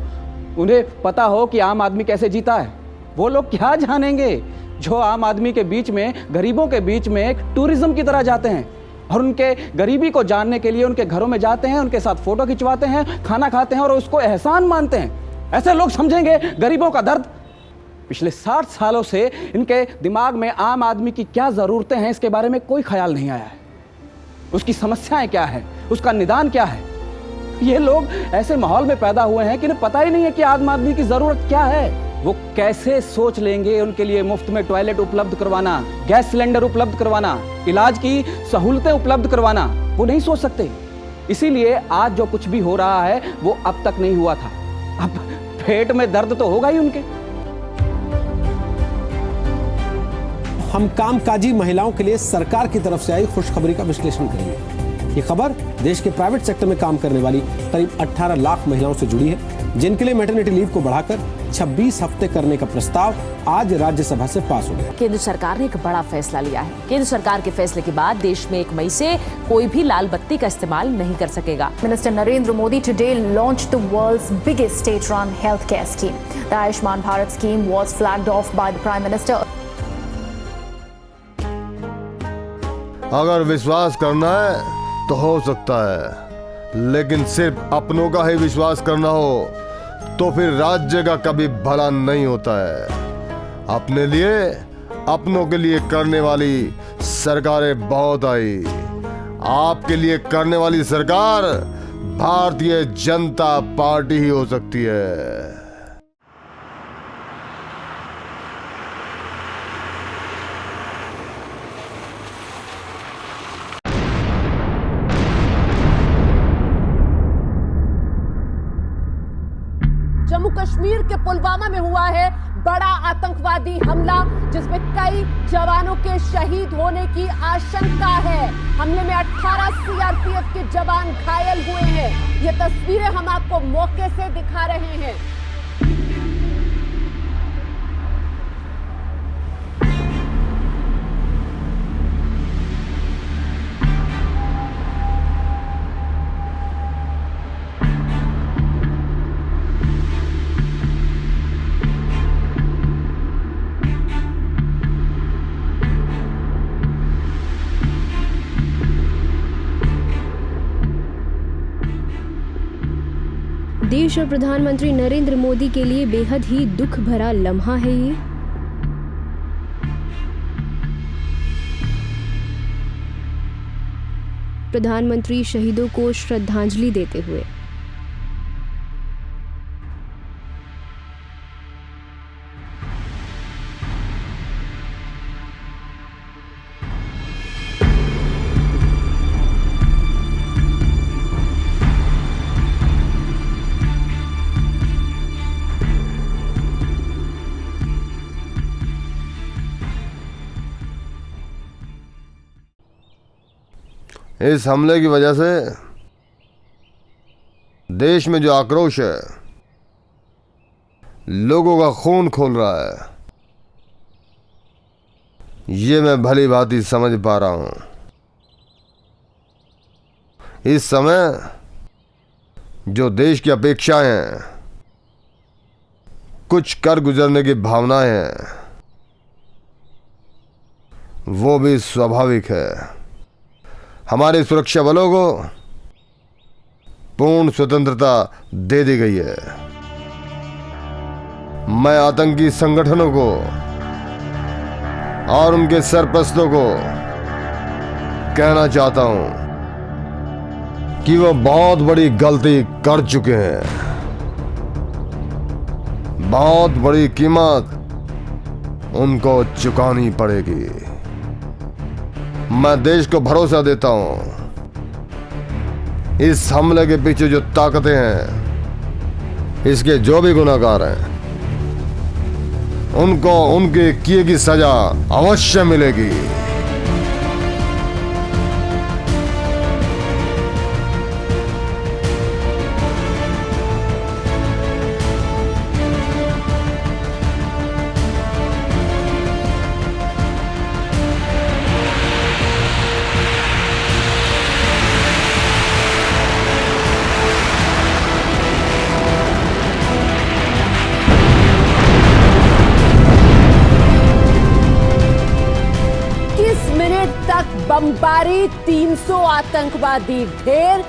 उन्हें पता हो कि आम आदमी कैसे जीता है। वो लोग क्या जानेंगे जो आम आदमी के बीच में, गरीबों के बीच में एक टूरिज्म की तरह जाते हैं। और उनके गरीबी को जानने के लिए उनके घरों में जाते हैं, उनके साथ फोटो खिंचवाते हैं, खाना खाते हैं और उसको एहसान मानते हैं। ऐसे लोग समझेंगे गरीबों का दर्द? पिछले 60 सालों से इनके दिमाग में आम आदमी की क्या ज़रूरतें हैं इसके बारे में कोई ख्याल नहीं आया है। उसकी समस्याएं क्या है, उसका निदान क्या है। ये लोग ऐसे माहौल में पैदा हुए हैं कि इन्हें पता ही नहीं है कि आम आदमी की ज़रूरत क्या है। वो कैसे सोच लेंगे उनके लिए मुफ्त में टॉयलेट उपलब्ध करवाना, गैस सिलेंडर उपलब्ध करवाना, इलाज की सहूलतें उपलब्ध करवाना? वो नहीं सोच सकते। इसीलिए आज जो कुछ भी हो रहा है वो अब तक नहीं हुआ था। अब पेट में दर्द तो होगा ही उनके। हम कामकाजी महिलाओं के लिए सरकार की तरफ से आई खुशखबरी का विश्लेषण करेंगे। ये खबर देश के प्राइवेट सेक्टर में काम करने वाली करीब 18 लाख महिलाओं से जुड़ी है, जिनके लिए मैटरनिटी लीव को बढ़ाकर 26 हफ्ते करने का प्रस्ताव आज राज्यसभा से पास हो गया। केंद्र सरकार ने एक बड़ा फैसला लिया है। केंद्र सरकार के फैसले के बाद देश में 1 मई से कोई भी लाल बत्ती का इस्तेमाल नहीं कर सकेगा। Minister Narendra Modi today launched the world's biggest state-run healthcare scheme. The Ayushman Bharat scheme was flagged off by the Prime Minister. अगर विश्वास करना है तो हो सकता है, लेकिन सिर्फ अपनों का ही विश्वास करना हो तो फिर राज्य का कभी भला नहीं होता है। अपने लिए, अपनों के लिए करने वाली सरकारें बहुत आई। आपके लिए करने वाली सरकार भारतीय जनता पार्टी ही हो सकती है। जम्मू कश्मीर के पुलवामा में हुआ है बड़ा आतंकवादी हमला, जिसमें कई जवानों के शहीद होने की आशंका है। हमले में 18 सीआरपीएफ के जवान घायल हुए हैं। ये तस्वीरें हम आपको मौके से दिखा रहे हैं। देश और प्रधानमंत्री नरेंद्र मोदी के लिए बेहद ही दुख भरा लम्हा है ये। प्रधानमंत्री शहीदों को श्रद्धांजलि देते हुए इस हमले की वजह से देश में जो आक्रोश है, लोगों का खून खोल रहा है, ये मैं भली भांति समझ पा रहा हूं। इस समय जो देश की अपेक्षाएं हैं, कुछ कर गुजरने की भावनाएं हैं, वो भी स्वाभाविक है। हमारे सुरक्षा बलों को पूर्ण स्वतंत्रता दे दी गई है। मैं आतंकी संगठनों को और उनके सरपरस्तों को कहना चाहता हूं कि वो बहुत बड़ी गलती कर चुके हैं। बहुत बड़ी कीमत उनको चुकानी पड़ेगी। मैं देश को भरोसा देता हूं, इस हमले के पीछे जो ताकतें हैं, इसके जो भी गुनहगार हैं, उनको उनके किए की सजा अवश्य मिलेगी। तक बमबारी, 300 आतंकवादी ढेर।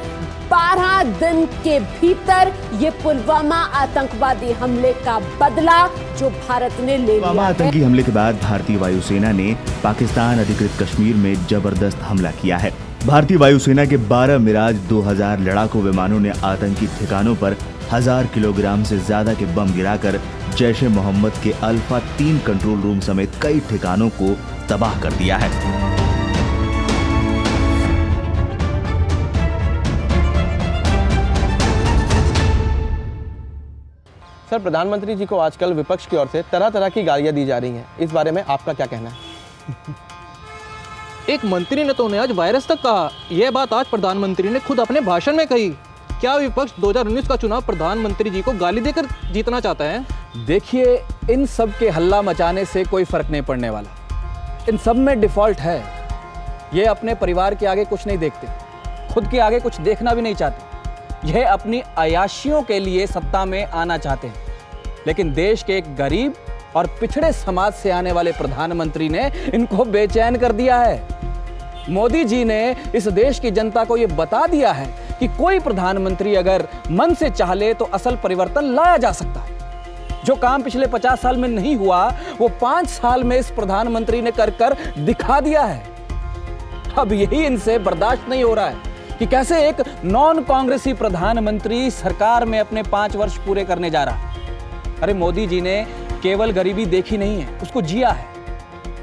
12 दिन के भीतर ये पुलवामा आतंकवादी हमले का बदला जो भारत ने ले लिया पुलवामा है। आतंकी हमले के बाद भारतीय वायुसेना ने पाकिस्तान अधिकृत कश्मीर में जबरदस्त हमला किया है। भारतीय वायुसेना के 12 मिराज 2000 लड़ाकू विमानों ने आतंकी ठिकानों पर 1000 किलोग्राम से ज्यादा के बम गिराकर जैश ए मोहम्मद के अल्फा 3 कंट्रोल रूम समेत कई ठिकानों को तबाह कर दिया है। सर, प्रधानमंत्री जी को आजकल विपक्ष की ओर से तरह तरह की गालियां दी जा रही हैं, इस बारे में आपका क्या कहना है? एक मंत्री ने तो उन्हें आज वायरस तक कहा। यह बात आज प्रधानमंत्री ने खुद अपने भाषण में कही। क्या विपक्ष 2019 का चुनाव प्रधानमंत्री जी को गाली देकर जीतना चाहता है? देखिए, इन सब के हल्ला मचाने से कोई फर्क नहीं पड़ने वाला। इन सब में डिफॉल्ट है, ये अपने परिवार के आगे कुछ नहीं देखते, खुद के आगे कुछ देखना भी नहीं चाहते। यह अपनी अयाशियों के लिए सत्ता में आना चाहते हैं। लेकिन देश के एक गरीब और पिछड़े समाज से आने वाले प्रधानमंत्री ने इनको बेचैन कर दिया है। मोदी जी ने इस देश की जनता को यह बता दिया है कि कोई प्रधानमंत्री अगर मन से चाह ले तो असल परिवर्तन लाया जा सकता है। जो काम पिछले 50 साल में नहीं हुआ, वो 5 साल में इस प्रधानमंत्री ने कर कर दिखा दिया है। अब यही इनसे बर्दाश्त नहीं हो रहा है कि कैसे एक नॉन कांग्रेसी प्रधानमंत्री सरकार में अपने 5 वर्ष पूरे करने जा रहा है। अरे मोदी जी ने केवल गरीबी देखी नहीं है, उसको जिया है।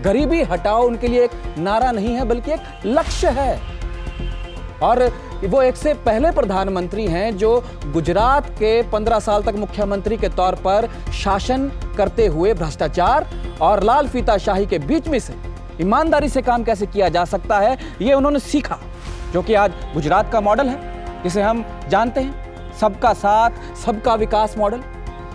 गरीबी हटाओ उनके लिए एक नारा नहीं है, बल्कि एक लक्ष्य है। और वो एक से पहले प्रधानमंत्री हैं जो गुजरात के 15 साल तक मुख्यमंत्री के तौर पर शासन करते हुए भ्रष्टाचार और लाल फीताशाही के बीच में से ईमानदारी से काम कैसे किया जा सकता है, ये उन्होंने सीखा, जो कि आज गुजरात का मॉडल है, जिसे हम जानते हैं सबका साथ सबका विकास मॉडल।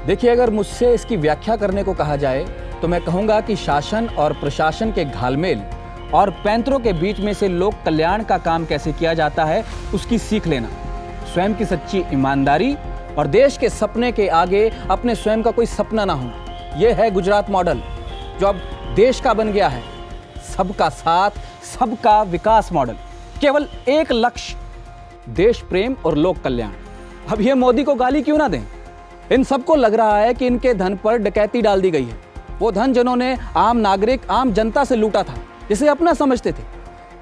देखिए, अगर मुझसे इसकी व्याख्या करने को कहा जाए तो मैं कहूँगा कि शासन और प्रशासन के घालमेल और पैंतरों के बीच में से लोक कल्याण का काम कैसे किया जाता है, उसकी सीख लेना, स्वयं की सच्ची ईमानदारी और देश के सपने के आगे अपने स्वयं का कोई सपना ना होना, यह है गुजरात मॉडल, जो अब देश का बन गया है। सबका साथ सबका विकास मॉडल, केवल एक लक्ष्य, देश प्रेम और लोक कल्याण। अब ये मोदी को गाली क्यों ना दें? इन सबको लग रहा है कि इनके धन पर डकैती डाल दी गई है। वो धन जिन्होंने आम नागरिक, आम जनता से लूटा था, जिसे अपना समझते थे,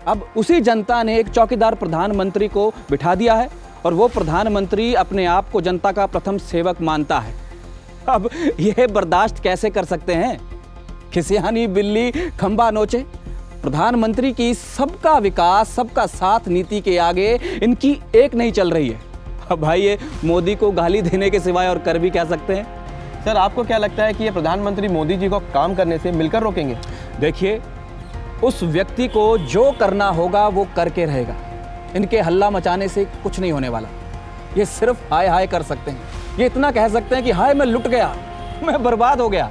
अब उसी जनता ने एक चौकीदार प्रधानमंत्री को बिठा दिया है और वो प्रधानमंत्री अपने आप को जनता का प्रथम सेवक मानता है। अब यह बर्दाश्त कैसे कर सकते हैं? खिसियानी बिल्ली खंबा नोचे। प्रधानमंत्री की सबका विकास सबका साथ नीति के आगे इनकी एक नहीं चल रही है। अब भाई, ये मोदी को गाली देने के सिवाय और कर भी क्या सकते हैं? सर, आपको क्या लगता है कि ये प्रधानमंत्री मोदी जी को काम करने से मिलकर रोकेंगे? देखिए, उस व्यक्ति को जो करना होगा वो करके रहेगा। इनके हल्ला मचाने से कुछ नहीं होने वाला। ये सिर्फ हाय हाय कर सकते हैं। ये इतना कह सकते हैं कि हाय मैं लुट गया, मैं बर्बाद हो गया।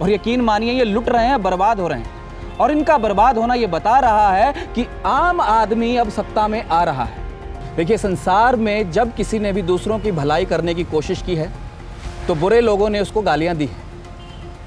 और यकीन मानिए, ये लुट रहे हैं, बर्बाद हो रहे हैं। और इनका बर्बाद होना ये बता रहा है कि आम आदमी अब सत्ता में आ रहा है। देखिए, संसार में जब किसी ने भी दूसरों की भलाई करने की कोशिश की है तो बुरे लोगों ने उसको गालियां दी हैं।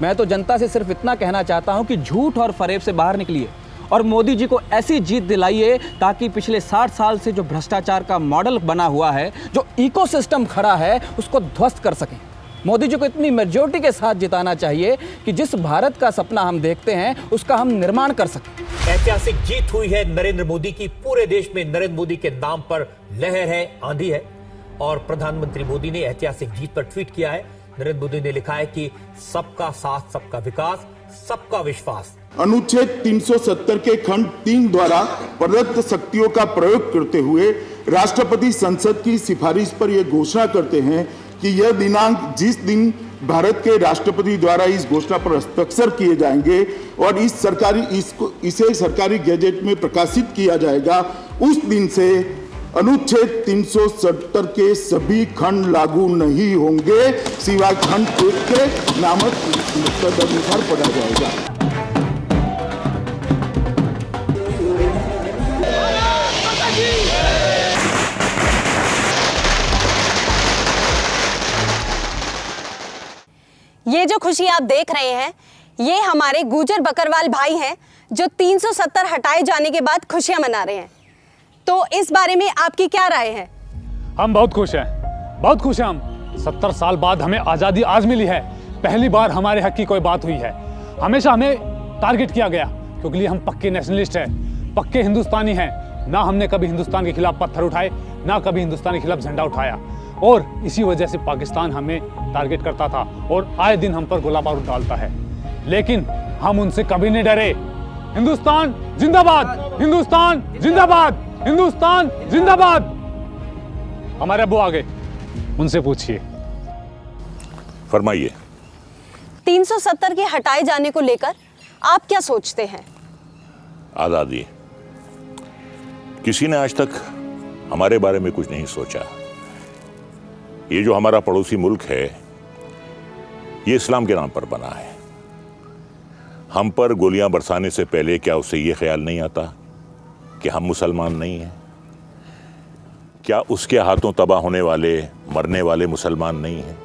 मैं तो जनता से सिर्फ इतना कहना चाहता हूं कि झूठ और फरेब से बाहर निकलिए और मोदी जी को ऐसी जीत दिलाइए ताकि पिछले 60 साल से जो भ्रष्टाचार का मॉडल बना हुआ है, जो इकोसिस्टम खड़ा है, उसको ध्वस्त कर सकें। मोदी जी को इतनी मेजॉरिटी के साथ जिताना चाहिए कि जिस भारत का सपना हम देखते हैं उसका हम निर्माण कर सकें। ऐतिहासिक जीत हुई है नरेंद्र मोदी की। पूरे देश में नरेंद्र मोदी के नाम पर लहर है, आंधी है। और प्रधानमंत्री मोदी ने ऐतिहासिक जीत पर ट्वीट किया है। नरेंद्र मोदी ने लिखा है कि सबका साथ सबका विकास सबका विश्वास। अनुच्छेद 370 के खंड 3 द्वारा प्रदत्त शक्तियों का प्रयोग करते हुए राष्ट्रपति संसद की सिफारिश पर यह घोषणा करते हैं कि यह दिनांक जिस दिन भारत के राष्ट्रपति द्वारा इस घोषणा पर हस्ताक्षर किए जाएंगे और इसे सरकारी गैजेट में प्रकाशित किया जाएगा, उस दिन से अनुच्छेद 370 के सभी खंड लागू नहीं होंगे, सिवाय खंड 1 के नामक तदनुसार पढ़ा जाएगा। ये जो खुशी आप देख रहे हैं, ये हमारे गुजर बकरवाल भाई हैं जो 370 हटाए जाने के बाद खुशियां मना रहे हैं। तो इस बारे में आपकी क्या राय है? हम बहुत खुश हैं, बहुत खुश हैं हम। 70 साल बाद हमें आज़ादी आज मिली है। पहली बार हमारे हक की कोई बात हुई है। हमेशा हमें टारगेट किया गया क्योंकि हम पक्के नेशनलिस्ट हैं, पक्के हिंदुस्तानी हैं। ना हमने कभी हिंदुस्तान के खिलाफ पत्थर उठाए, ना कभी हिंदुस्तान के खिलाफ झंडा उठाया, और इसी वजह से पाकिस्तान हमें टारगेट करता था और आए दिन हम पर गोला बारूद डालता है। लेकिन हम उनसे कभी नहीं डरे। हिंदुस्तान जिंदाबाद, हिंदुस्तान जिंदाबाद, हिंदुस्तान जिंदाबाद। हमारे अब्बू आगे, उनसे पूछिए। फरमाइए। 370 के हटाए जाने को लेकर आप क्या सोचते हैं? आज़ादी, किसी ने आज तक हमारे बारे में कुछ नहीं सोचा। ये जो हमारा पड़ोसी मुल्क है, ये इस्लाम के नाम पर बना है। हम पर गोलियां बरसाने से पहले क्या उसे ये ख्याल नहीं आता कि हम मुसलमान नहीं हैं? क्या उसके हाथों तबाह होने वाले, मरने वाले मुसलमान नहीं हैं?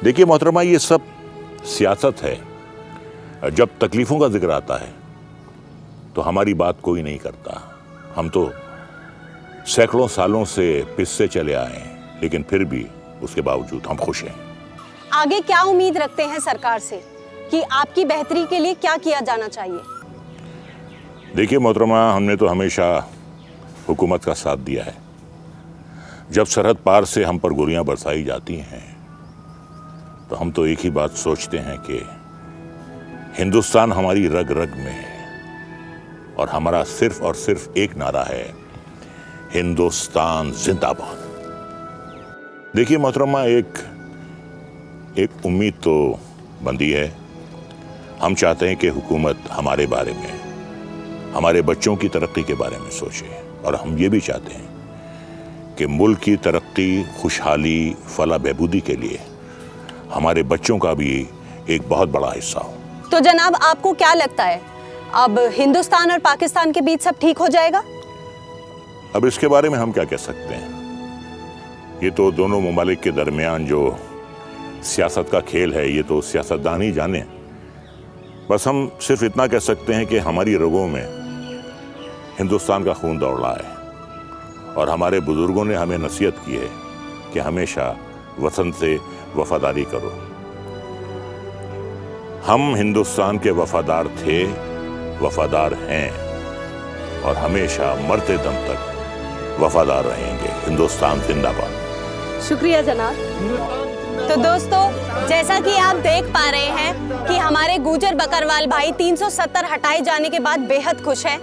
देखिए मोहतरमा, ये सब सियासत है। जब तकलीफ़ों का जिक्र आता है तो हमारी बात कोई नहीं करता। हम तो सैकड़ों सालों से पिससे चले आए हैं, लेकिन फिर भी उसके बावजूद हम खुश हैं। आगे क्या उम्मीद रखते हैं सरकार से कि आपकी बेहतरी के लिए क्या किया जाना चाहिए? देखिए मोहतरमा, हमने तो हमेशा हुकूमत का साथ दिया है। जब सरहद पार से हम पर गोलियां बरसाई जाती हैं तो हम तो एक ही बात सोचते हैं कि हिंदुस्तान हमारी रग रग में है, और हमारा सिर्फ और सिर्फ एक नारा है, हिंदुस्तान जिंदाबाद। देखिए मोहतरमा, एक उम्मीद तो बंदी है। हम चाहते हैं कि हुकूमत हमारे बारे में, हमारे बच्चों की तरक्की के बारे में सोचे, और हम ये भी चाहते हैं कि मुल्क की तरक्की, खुशहाली, फलाह बहबूदी के लिए हमारे बच्चों का भी एक बहुत बड़ा हिस्सा हो। तो जनाब, आपको क्या लगता है, अब हिंदुस्तान और पाकिस्तान के बीच सब ठीक हो जाएगा? अब इसके बारे में हम क्या कह सकते हैं? ये तो दोनों ममालिक के दरमियान जो सियासत का खेल है, ये तो सियासतदान ही जाने। बस हम सिर्फ इतना कह सकते हैं कि हमारी रगों में हिंदुस्तान का खून दौड़ रहा है, और हमारे बुजुर्गों ने हमें नसीहत की है कि हमेशा वतन से वफादारी करो। हम हिंदुस्तान के वफादार थे, वफादार हैं, और हमेशा मरते दम तक वफादार रहेंगे। हिंदुस्तान जिंदाबाद। शुक्रिया जनाब। तो दोस्तों, जैसा कि आप देख पा रहे हैं कि हमारे गुजर बकरवाल भाई 370 हटाए जाने के बाद बेहद खुश हैं।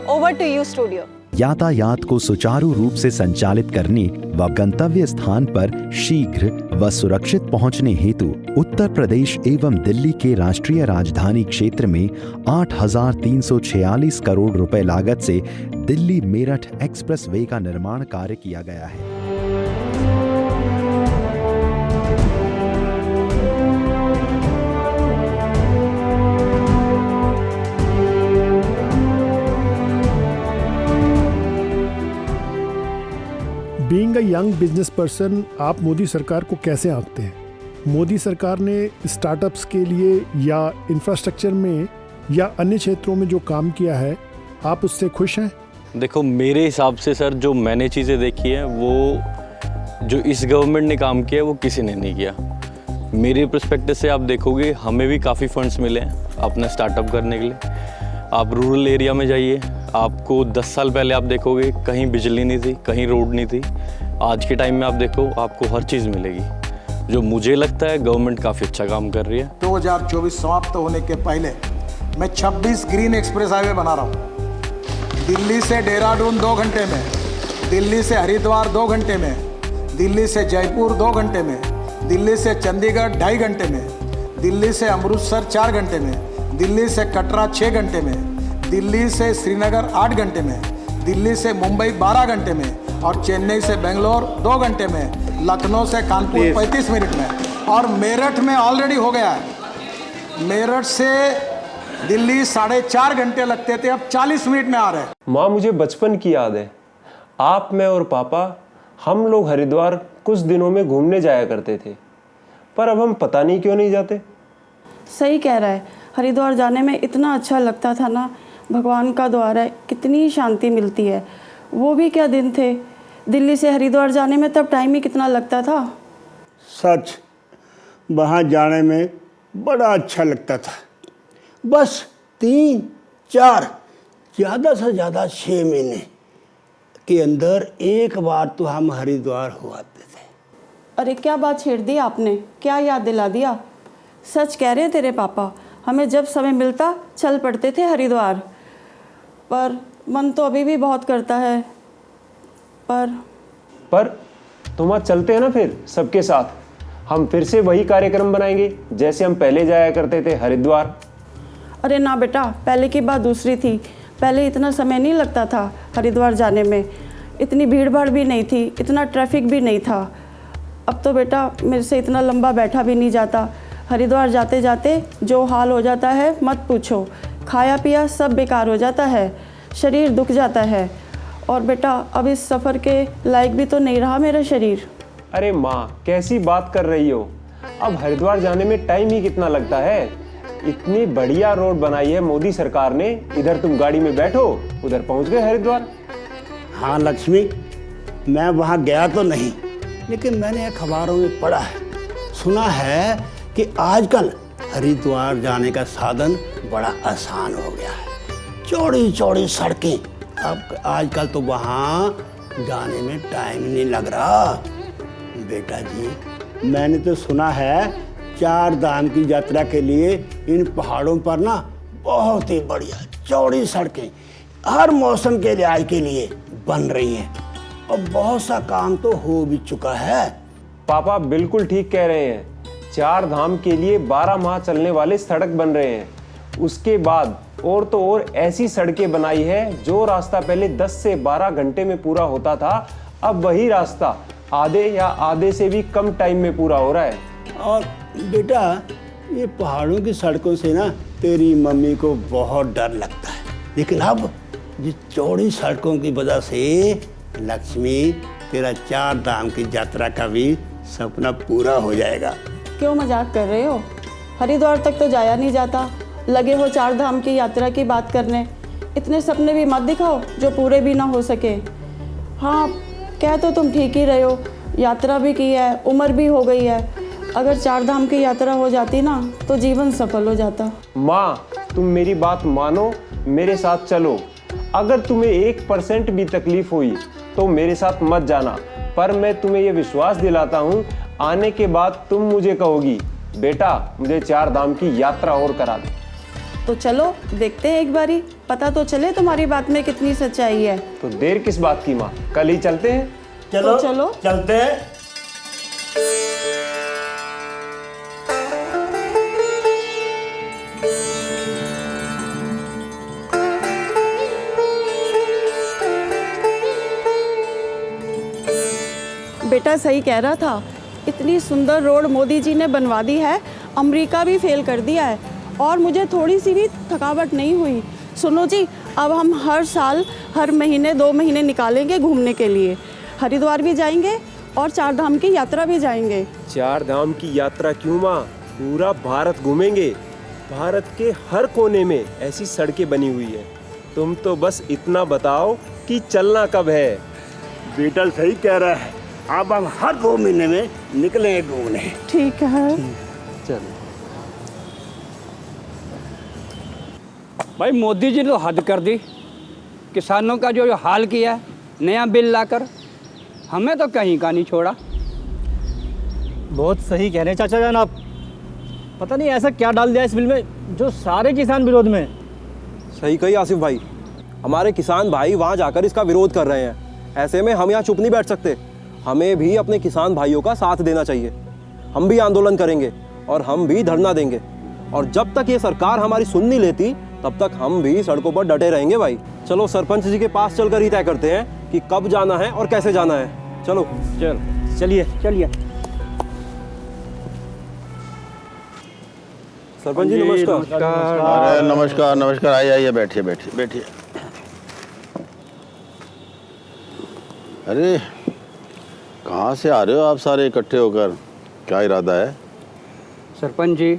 Over to you studio. यातायात को सुचारू रूप से संचालित करने व गंतव्य स्थान पर शीघ्र व सुरक्षित पहुंचने हेतु उत्तर प्रदेश एवं दिल्ली के राष्ट्रीय राजधानी क्षेत्र में 8,346 करोड़ रुपए लागत से दिल्ली मेरठ एक्सप्रेस वे का निर्माण कार्य किया गया है। Being a young business person, आप मोदी सरकार को कैसे आंकते हैं? मोदी सरकार ने स्टार्टअप्स के लिए या इंफ्रास्ट्रक्चर में या अन्य क्षेत्रों में जो काम किया है, आप उससे खुश हैं? देखो, मेरे हिसाब से सर, जो मैंने चीज़ें देखी हैं, वो जो इस गवर्नमेंट ने काम किया है वो किसी ने नहीं किया। मेरे पर्सपेक्टिव से आप देखोगे, हमें भी काफ़ी फंड्स मिले हैं अपना स्टार्टअप करने के लिए। आप रूरल एरिया में जाइए, आपको 10 साल पहले आप देखोगे कहीं बिजली नहीं थी, कहीं रोड नहीं थी। आज के टाइम में आप देखो, आपको हर चीज़ मिलेगी। जो मुझे लगता है गवर्नमेंट काफ़ी अच्छा काम कर रही है। 2024 समाप्त होने के पहले मैं 26 ग्रीन एक्सप्रेस हाईवे बना रहा हूँ। दिल्ली से देहरादून 2 घंटे में, दिल्ली से हरिद्वार 2 घंटे में, दिल्ली से जयपुर 2 घंटे में, दिल्ली से चंडीगढ़ 2.5 घंटे में, दिल्ली से अमृतसर 4 घंटे में, दिल्ली से कटरा 6 घंटे में, दिल्ली से श्रीनगर 8 घंटे में, दिल्ली से मुंबई 12 घंटे में, और चेन्नई से बेंगलोर 2 घंटे में, लखनऊ से कानपुर 35 मिनट में, और मेरठ में ऑलरेडी हो गया है। मेरठ से दिल्ली 4.5 घंटे लगते थे, अब 40 मिनट में आ रहे हैं। माँ, मुझे बचपन की याद है। आप, मैं और पापा, हम लोग हरिद्वार कुछ दिनों में घूमने जाया करते थे, पर अब हम पता नहीं क्यों नहीं जाते। सही कह रहा है। हरिद्वार जाने में इतना अच्छा लगता था ना, भगवान का द्वार है, कितनी शांति मिलती है। वो भी क्या दिन थे, दिल्ली से हरिद्वार जाने में तब टाइम ही कितना लगता था। सच, वहाँ जाने में बड़ा अच्छा लगता था। बस 3-4 ज़्यादा से ज़्यादा 6 महीने के अंदर एक बार तो हम हरिद्वार हो आते थे। अरे क्या बात छेड़ दी आपने, क्या याद दिला दिया। सच कह रहे हैं तेरे पापा, हमें जब समय मिलता चल पड़ते थे हरिद्वार। पर मन तो अभी भी बहुत करता है। पर तुम आज चलते हैं ना फिर सबके साथ, हम फिर से वही कार्यक्रम बनाएंगे जैसे हम पहले जाया करते थे हरिद्वार। अरे ना बेटा, पहले की बात दूसरी थी। पहले इतना समय नहीं लगता था हरिद्वार जाने में, इतनी भीड़ भाड़ भी नहीं थी, इतना ट्रैफिक भी नहीं था। अब तो बेटा मेरे से इतना लंबा बैठा भी नहीं जाता। हरिद्वार जाते जाते जो हाल हो जाता है मत पूछो, खाया पिया सब बेकार हो जाता है, शरीर दुख जाता है। और बेटा अब इस सफ़र के लायक भी तो नहीं रहा मेरा शरीर। अरे माँ, कैसी बात कर रही हो, अब हरिद्वार जाने में टाइम ही कितना लगता है। इतनी बढ़िया रोड बनाई है मोदी सरकार ने, इधर तुम गाड़ी में बैठो उधर पहुंच गए हरिद्वार। हाँ लक्ष्मी, मैं वहाँ गया तो नहीं, लेकिन मैंने अखबारों में पढ़ा है, सुना है कि आजकल हरिद्वार जाने का साधन बड़ा आसान हो गया है। चौड़ी चौड़ी सड़कें, अब आजकल तो वहाँ जाने में टाइम नहीं लग रहा। बेटा जी, मैंने तो सुना है 4 धाम की यात्रा के लिए इन पहाड़ों पर ना बहुत ही बढ़िया चौड़ी सड़कें हर मौसम के लिहाज के लिए बन रही हैं और बहुत सा काम तो हो भी चुका है। पापा बिल्कुल ठीक कह रहे हैं, 4 धाम के लिए 12 माह चलने वाले सड़क बन रहे हैं। उसके बाद और तो और ऐसी सड़कें बनाई है जो रास्ता पहले 10 से 12 घंटे में पूरा होता था, अब वही रास्ता आधे या आधे से भी कम टाइम में पूरा हो रहा है। और बेटा ये पहाड़ों की सड़कों से ना तेरी मम्मी को बहुत डर लगता है, लेकिन अब जिस चौड़ी सड़कों की वजह से लक्ष्मी तेरा 4 धाम की यात्रा का भी सपना पूरा हो जाएगा। क्यों मजाक कर रहे हो, हरिद्वार तक तो जाया नहीं जाता, लगे हो 4 धाम की यात्रा की बात करने। इतने सपने भी मत दिखाओ जो पूरे भी ना हो सके। हाँ कह तो तुम ठीक ही रहे हो, यात्रा भी की है, उम्र भी हो गई है। अगर 4 धाम की यात्रा हो जाती ना तो जीवन सफल हो जाता। माँ तुम मेरी बात मानो, मेरे साथ चलो। अगर तुम्हें 1% भी तकलीफ हुई तो मेरे साथ मत जाना, पर मैं तुम्हें ये विश्वास दिलाता हूँ आने के बाद तुम मुझे कहोगी बेटा मुझे 4 धाम की यात्रा और करा दे। तो चलो देखते हैं एक बारी, पता तो चले तुम्हारी बात में कितनी सच्चाई है। तो देर किस बात की माँ, कल ही चलते हैं। चलो तो चलो चलते हैं। बेटा सही कह रहा था, इतनी सुंदर रोड मोदी जी ने बनवा दी है, अमेरिका भी फेल कर दिया है और मुझे थोड़ी सी भी थकावट नहीं हुई। सुनो जी, अब हम हर साल हर महीने 2 महीने निकालेंगे घूमने के लिए, हरिद्वार भी जाएंगे और 4 धाम की यात्रा भी जाएंगे। 4 धाम की यात्रा क्यों माँ, पूरा भारत घूमेंगे। भारत के हर कोने में ऐसी सड़कें बनी हुई है, तुम तो बस इतना बताओ कि चलना कब है। बेटा सही कह रहा है, अब हम हर 2 महीने में निकलेंगे घूमने। ठीक है चलो। भाई मोदी जी ने तो हद कर दी, किसानों का जो हाल किया है नया बिल लाकर, हमें तो कहीं का नहीं छोड़ा। बहुत सही कह रहे हैं चाचा जान आप, पता नहीं ऐसा क्या डाल दिया इस बिल में जो सारे किसान विरोध में। सही कही आसिफ भाई, हमारे किसान भाई वहाँ जाकर इसका विरोध कर रहे हैं। ऐसे में हम यहाँ चुप नहीं बैठ सकते, हमें भी अपने किसान भाइयों का साथ देना चाहिए। हम भी आंदोलन करेंगे और हम भी धरना देंगे, और जब तक ये सरकार हमारी सुन नहीं लेती तब तक हम भी सड़कों पर डटे रहेंगे भाई। चलो सरपंच जी के पास चलकर ही तय करते हैं कि कब जाना है और कैसे जाना है। चलो चलिए चलिए। सरपंच जी नमस्कार। अरे नमस्कार नमस्कार, आइए आइए, बैठिए बैठिए बैठिए। अरे कहाँ से आ रहे हो आप सारे इकट्ठे होकर, क्या इरादा है? सरपंच जी,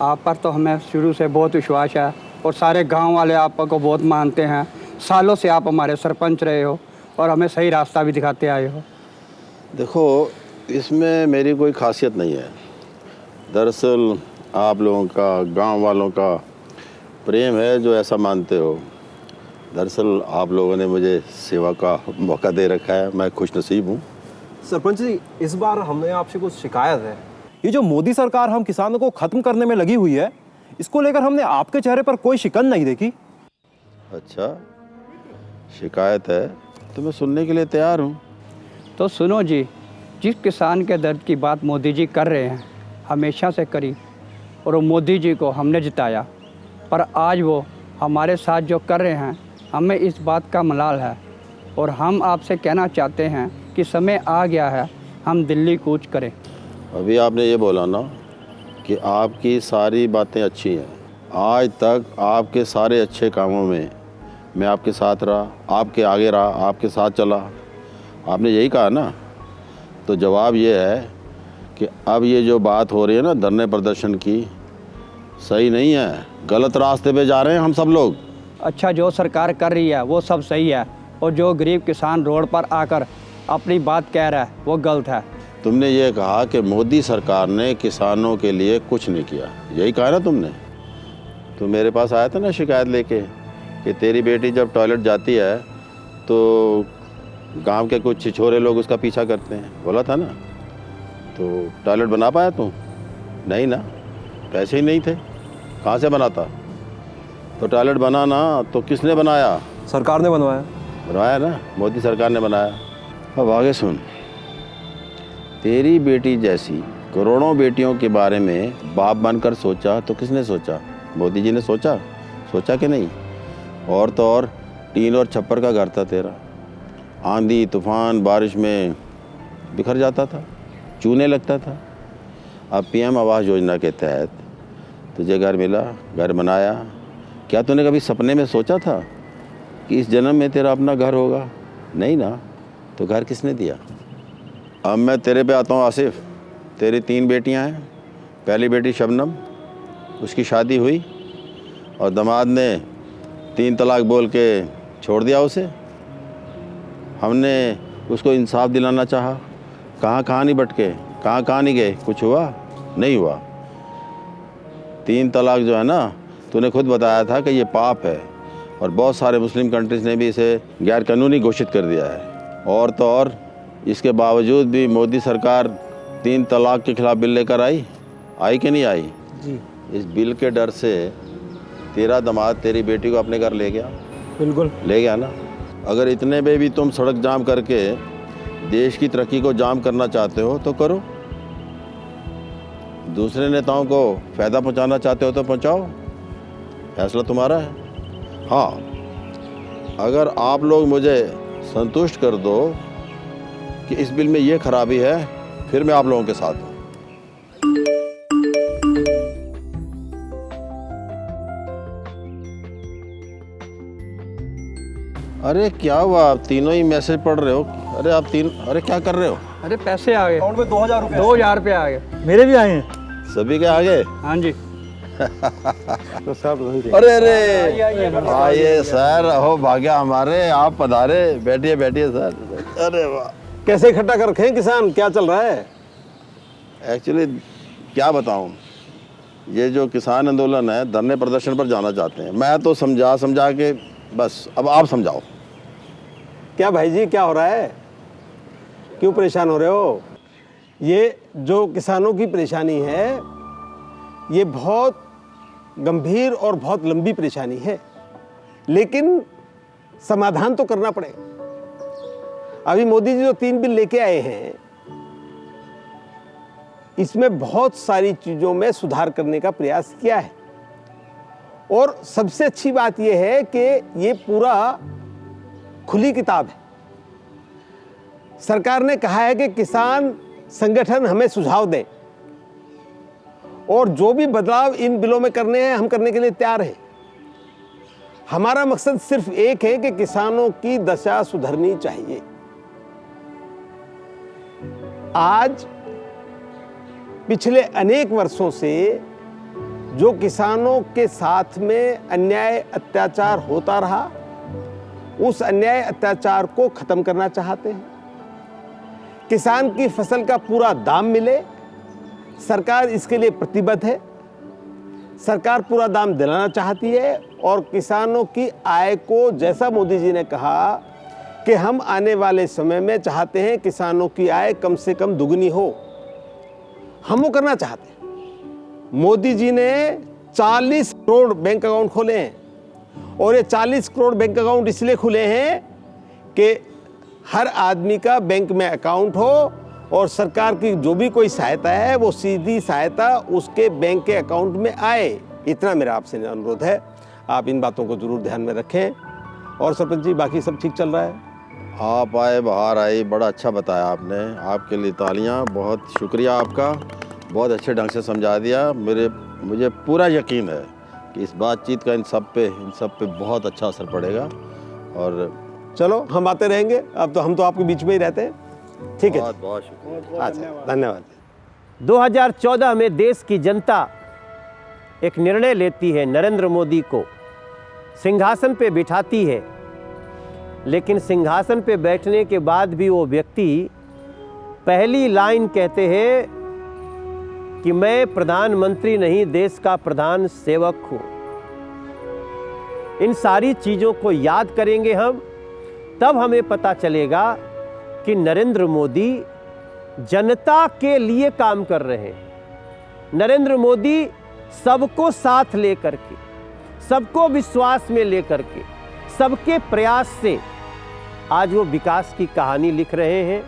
आप पर तो हमें शुरू से बहुत विश्वास है और सारे गांव वाले आपको बहुत मानते हैं। सालों से आप हमारे सरपंच रहे हो और हमें सही रास्ता भी दिखाते आए हो। देखो, इसमें मेरी कोई खासियत नहीं है। दरअसल आप लोगों का, गांव वालों का प्रेम है जो ऐसा मानते हो। दरअसल आप लोगों ने मुझे सेवा का मौका दे रखा है, मैं खुश नसीब हूँ। सरपंच जी, इस बार हमने आपसे कुछ शिकायत है। ये जो मोदी सरकार हम किसानों को खत्म करने में लगी हुई है, इसको लेकर हमने आपके चेहरे पर कोई शिकन नहीं देखी। अच्छा, शिकायत है तो मैं सुनने के लिए तैयार हूँ। तो सुनो जी, जिस किसान के दर्द की बात मोदी जी कर रहे हैं, हमेशा से करी और वो मोदी जी को हमने जिताया, पर आज वो हमारे साथ जो कर रहे हैं, हमें इस बात का मलाल है और हम आपसे कहना चाहते हैं कि समय आ गया है हम दिल्ली कूच करें। अभी आपने ये बोला ना कि आपकी सारी बातें अच्छी हैं। आज तक आपके सारे अच्छे कामों में मैं आपके साथ रहा, आपके आगे रहा, आपके साथ चला। आपने यही कहा ना, तो जवाब ये है कि अब ये जो बात हो रही है ना धरने प्रदर्शन की, सही नहीं है, गलत रास्ते पे जा रहे हैं हम सब लोग। अच्छा, जो सरकार कर रही है वो सब सही है और जो गरीब किसान रोड पर आकर अपनी बात कह रहा है वो गलत है। तुमने ये कहा कि मोदी सरकार ने किसानों के लिए कुछ नहीं किया, यही कहा ना तुमने। तो मेरे पास आया था ना शिकायत लेके कि तेरी बेटी जब टॉयलेट जाती है तो गांव के कुछ छिछोरे लोग उसका पीछा करते हैं, बोला था ना। तो टॉयलेट बना पाया तू? नहीं ना, पैसे ही नहीं थे, कहाँ से बनाता? तो टॉयलेट बनाना तो किसने बनाया? सरकार ने बनवाया। बनवाया ना, मोदी सरकार ने बनाया। अब आगे सुन, तेरी बेटी जैसी करोड़ों बेटियों के बारे में बाप बनकर सोचा तो किसने सोचा? मोदी जी ने सोचा? सोचा कि नहीं? और तो और टीन और छप्पर का घर था तेरा, आंधी तूफान बारिश में बिखर जाता था, चूने लगता था। अब पीएम आवास योजना के तहत तुझे घर मिला, घर बनाया। क्या तूने कभी सपने में सोचा था कि इस जन्म में तेरा अपना घर होगा? नहीं ना। तो घर किसने दिया? अब मैं तेरे पे आता हूँ आसिफ। तेरी 3 बेटियाँ हैं। पहली बेटी शबनम, उसकी शादी हुई और दामाद ने 3 तलाक बोल के छोड़ दिया उसे। हमने उसको इंसाफ दिलाना चाहा, कहाँ नहीं भटके, कहाँ नहीं गए, कुछ हुआ? नहीं हुआ। 3 तलाक जो है ना, तूने खुद बताया था कि ये पाप है और बहुत सारे मुस्लिम कंट्रीज़ ने भी इसे गैर कानूनी घोषित कर दिया है। और तो और इसके बावजूद भी मोदी सरकार 3 तलाक के खिलाफ बिल लेकर आई कि नहीं आई? जी। इस बिल के डर से तेरा दामाद तेरी बेटी को अपने घर ले गया। बिल्कुल ले गया ना। अगर इतने में भी तुम सड़क जाम करके देश की तरक्की को जाम करना चाहते हो तो करो, दूसरे नेताओं को फ़ायदा पहुंचाना चाहते हो तो पहुंचाओ, फैसला तुम्हारा है। हाँ, अगर आप लोग मुझे संतुष्ट कर दो कि इस बिल में ये खराबी है, फिर मैं आप लोगों के साथ हूँ। अरे क्या हुआ, आप तीनों ही मैसेज पढ़ रहे हो? अरे आप अरे क्या कर रहे हो? अरे पैसे आ गए अकाउंट में 2000 रुपये। 2000 रुपये आ गए। मेरे भी आए हैं। सभी के आ गए? हाँ जी। तो सब अरे आइए सर, हो भाग्या हमारे, आप पधारे। बैठिए बैठिए सर। अरे वाह, कैसे इकट्ठा कर रखे हैं किसान, क्या चल रहा है? एक्चुअली क्या बताऊं, ये जो किसान आंदोलन है धरने प्रदर्शन पर जाना चाहते हैं। मैं तो समझा के बस, अब आप समझाओ। क्या भाई जी, क्या हो रहा है? क्यों परेशान हो रहे हो? ये जो किसानों की परेशानी है ये बहुत गंभीर और बहुत लंबी परेशानी है, लेकिन समाधान तो करना पड़ेगा। अभी मोदी जी जो 3 बिल लेके आए हैं, इसमें बहुत सारी चीजों में सुधार करने का प्रयास किया है और सबसे अच्छी बात यह है कि ये पूरा खुली किताब है। सरकार ने कहा है कि किसान संगठन हमें सुझाव दें और जो भी बदलाव इन बिलों में करने हैं हम करने के लिए तैयार हैं। हमारा मकसद सिर्फ एक है कि किसानों की दशा सुधरनी चाहिए। आज पिछले अनेक वर्षों से जो किसानों के साथ में अन्याय अत्याचार होता रहा, उस अन्याय अत्याचार को खत्म करना चाहते हैं। किसान की फसल का पूरा दाम मिले, सरकार इसके लिए प्रतिबद्ध है। सरकार पूरा दाम दिलाना चाहती है और किसानों की आय को, जैसा मोदी जी ने कहा कि हम आने वाले समय में चाहते हैं किसानों की आय कम से कम दुगनी हो, हम वो करना चाहते हैं। मोदी जी ने 40 करोड़ बैंक अकाउंट खोले हैं और ये 40 करोड़ बैंक अकाउंट इसलिए खुले हैं कि हर आदमी का बैंक में अकाउंट हो और सरकार की जो भी कोई सहायता है वो सीधी सहायता उसके बैंक के अकाउंट में आए। इतना मेरा आपसे अनुरोध है, आप इन बातों को जरूर ध्यान में रखें। और सरपंच जी, बाकी सब ठीक चल रहा है? आप आए, बाहर आए, बड़ा अच्छा बताया आपने, आपके लिए तालियां। बहुत शुक्रिया आपका, बहुत अच्छे ढंग से समझा दिया। मुझे पूरा यकीन है कि इस बातचीत का इन सब पे बहुत अच्छा असर पड़ेगा। और चलो, हम आते रहेंगे, अब तो हम तो आपके बीच में ही रहते हैं। ठीक है, बहुत शुक्रिया, अच्छा, धन्यवाद। 2014 में देश की जनता एक निर्णय लेती है, नरेंद्र मोदी को सिंहासन पे बिठाती है, लेकिन सिंहासन पे बैठने के बाद भी वो व्यक्ति पहली लाइन कहते हैं कि मैं प्रधानमंत्री नहीं, देश का प्रधान सेवक हूं। इन सारी चीज़ों को याद करेंगे हम, तब हमें पता चलेगा कि नरेंद्र मोदी जनता के लिए काम कर रहे हैं। नरेंद्र मोदी सबको साथ लेकर के, सबको विश्वास में लेकर के, सबके प्रयास से आज वो विकास की कहानी लिख रहे हैं।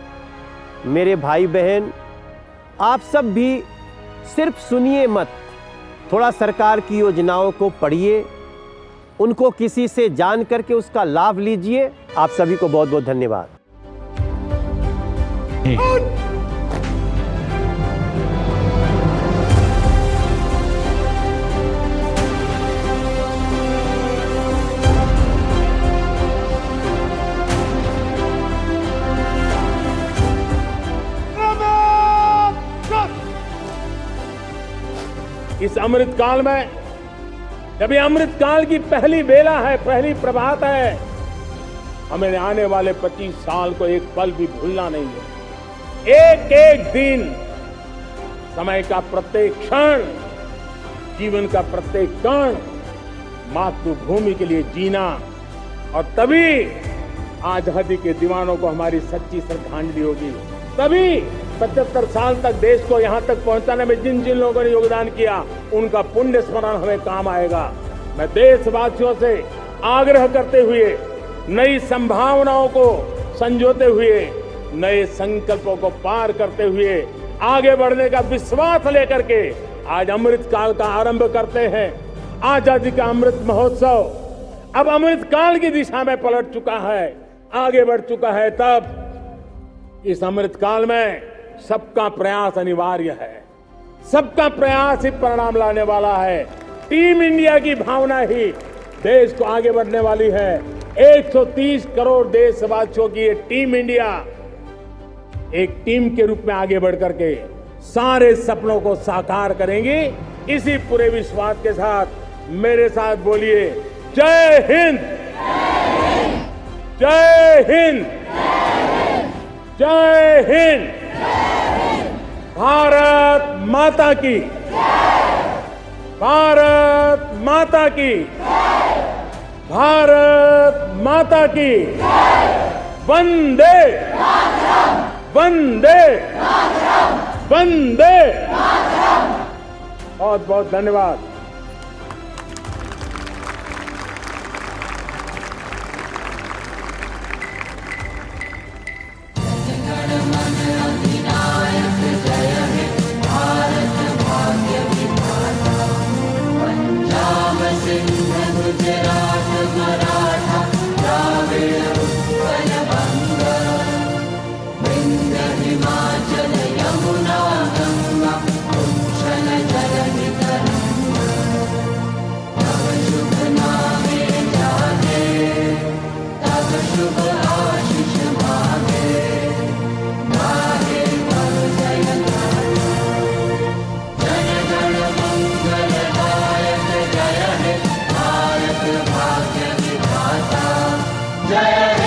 मेरे भाई बहन, आप सब भी सिर्फ सुनिए मत, थोड़ा सरकार की योजनाओं को पढ़िए, उनको किसी से जान करके उसका लाभ लीजिए। आप सभी को बहुत बहुत धन्यवाद। इस अमृत काल में, जब ये अमृत काल की पहली बेला है, पहली प्रभात है, हमें आने वाले 25 साल को एक पल भी भूलना नहीं है। एक एक दिन, समय का प्रत्येक क्षण, जीवन का प्रत्येक कण मातृभूमि के लिए जीना, और तभी आजादी के दीवानों को हमारी सच्ची श्रद्धांजलि होगी। तभी 75 साल तक देश को यहां तक पहुंचाने में जिन जिन लोगों ने योगदान किया, उनका पुण्य स्मरण हमें काम आएगा। मैं देशवासियों से आग्रह करते हुए, नई संभावनाओं को संजोते हुए, नए संकल्पों को पार करते हुए, आगे बढ़ने का विश्वास लेकर के आज अमृत काल का आरंभ करते हैं। आजादी का अमृत महोत्सव अब अमृत काल की दिशा में पलट चुका है, आगे बढ़ चुका है। तब इस अमृत काल में सबका प्रयास अनिवार्य है, सबका प्रयास ही परिणाम लाने वाला है। टीम इंडिया की भावना ही देश को आगे बढ़ने वाली है। 130 करोड़ देशवासियों की ये टीम इंडिया एक टीम के रूप में आगे बढ़ करके सारे सपनों को साकार करेंगे। इसी पूरे विश्वास के साथ मेरे साथ बोलिए, जय हिंद, जय हिंद, जय हिंद। भारत माता की, भारत माता की, भारत माता की, वंदे, वंदे, वंदे। बहुत बहुत धन्यवाद। जन गण मंगल माता, जय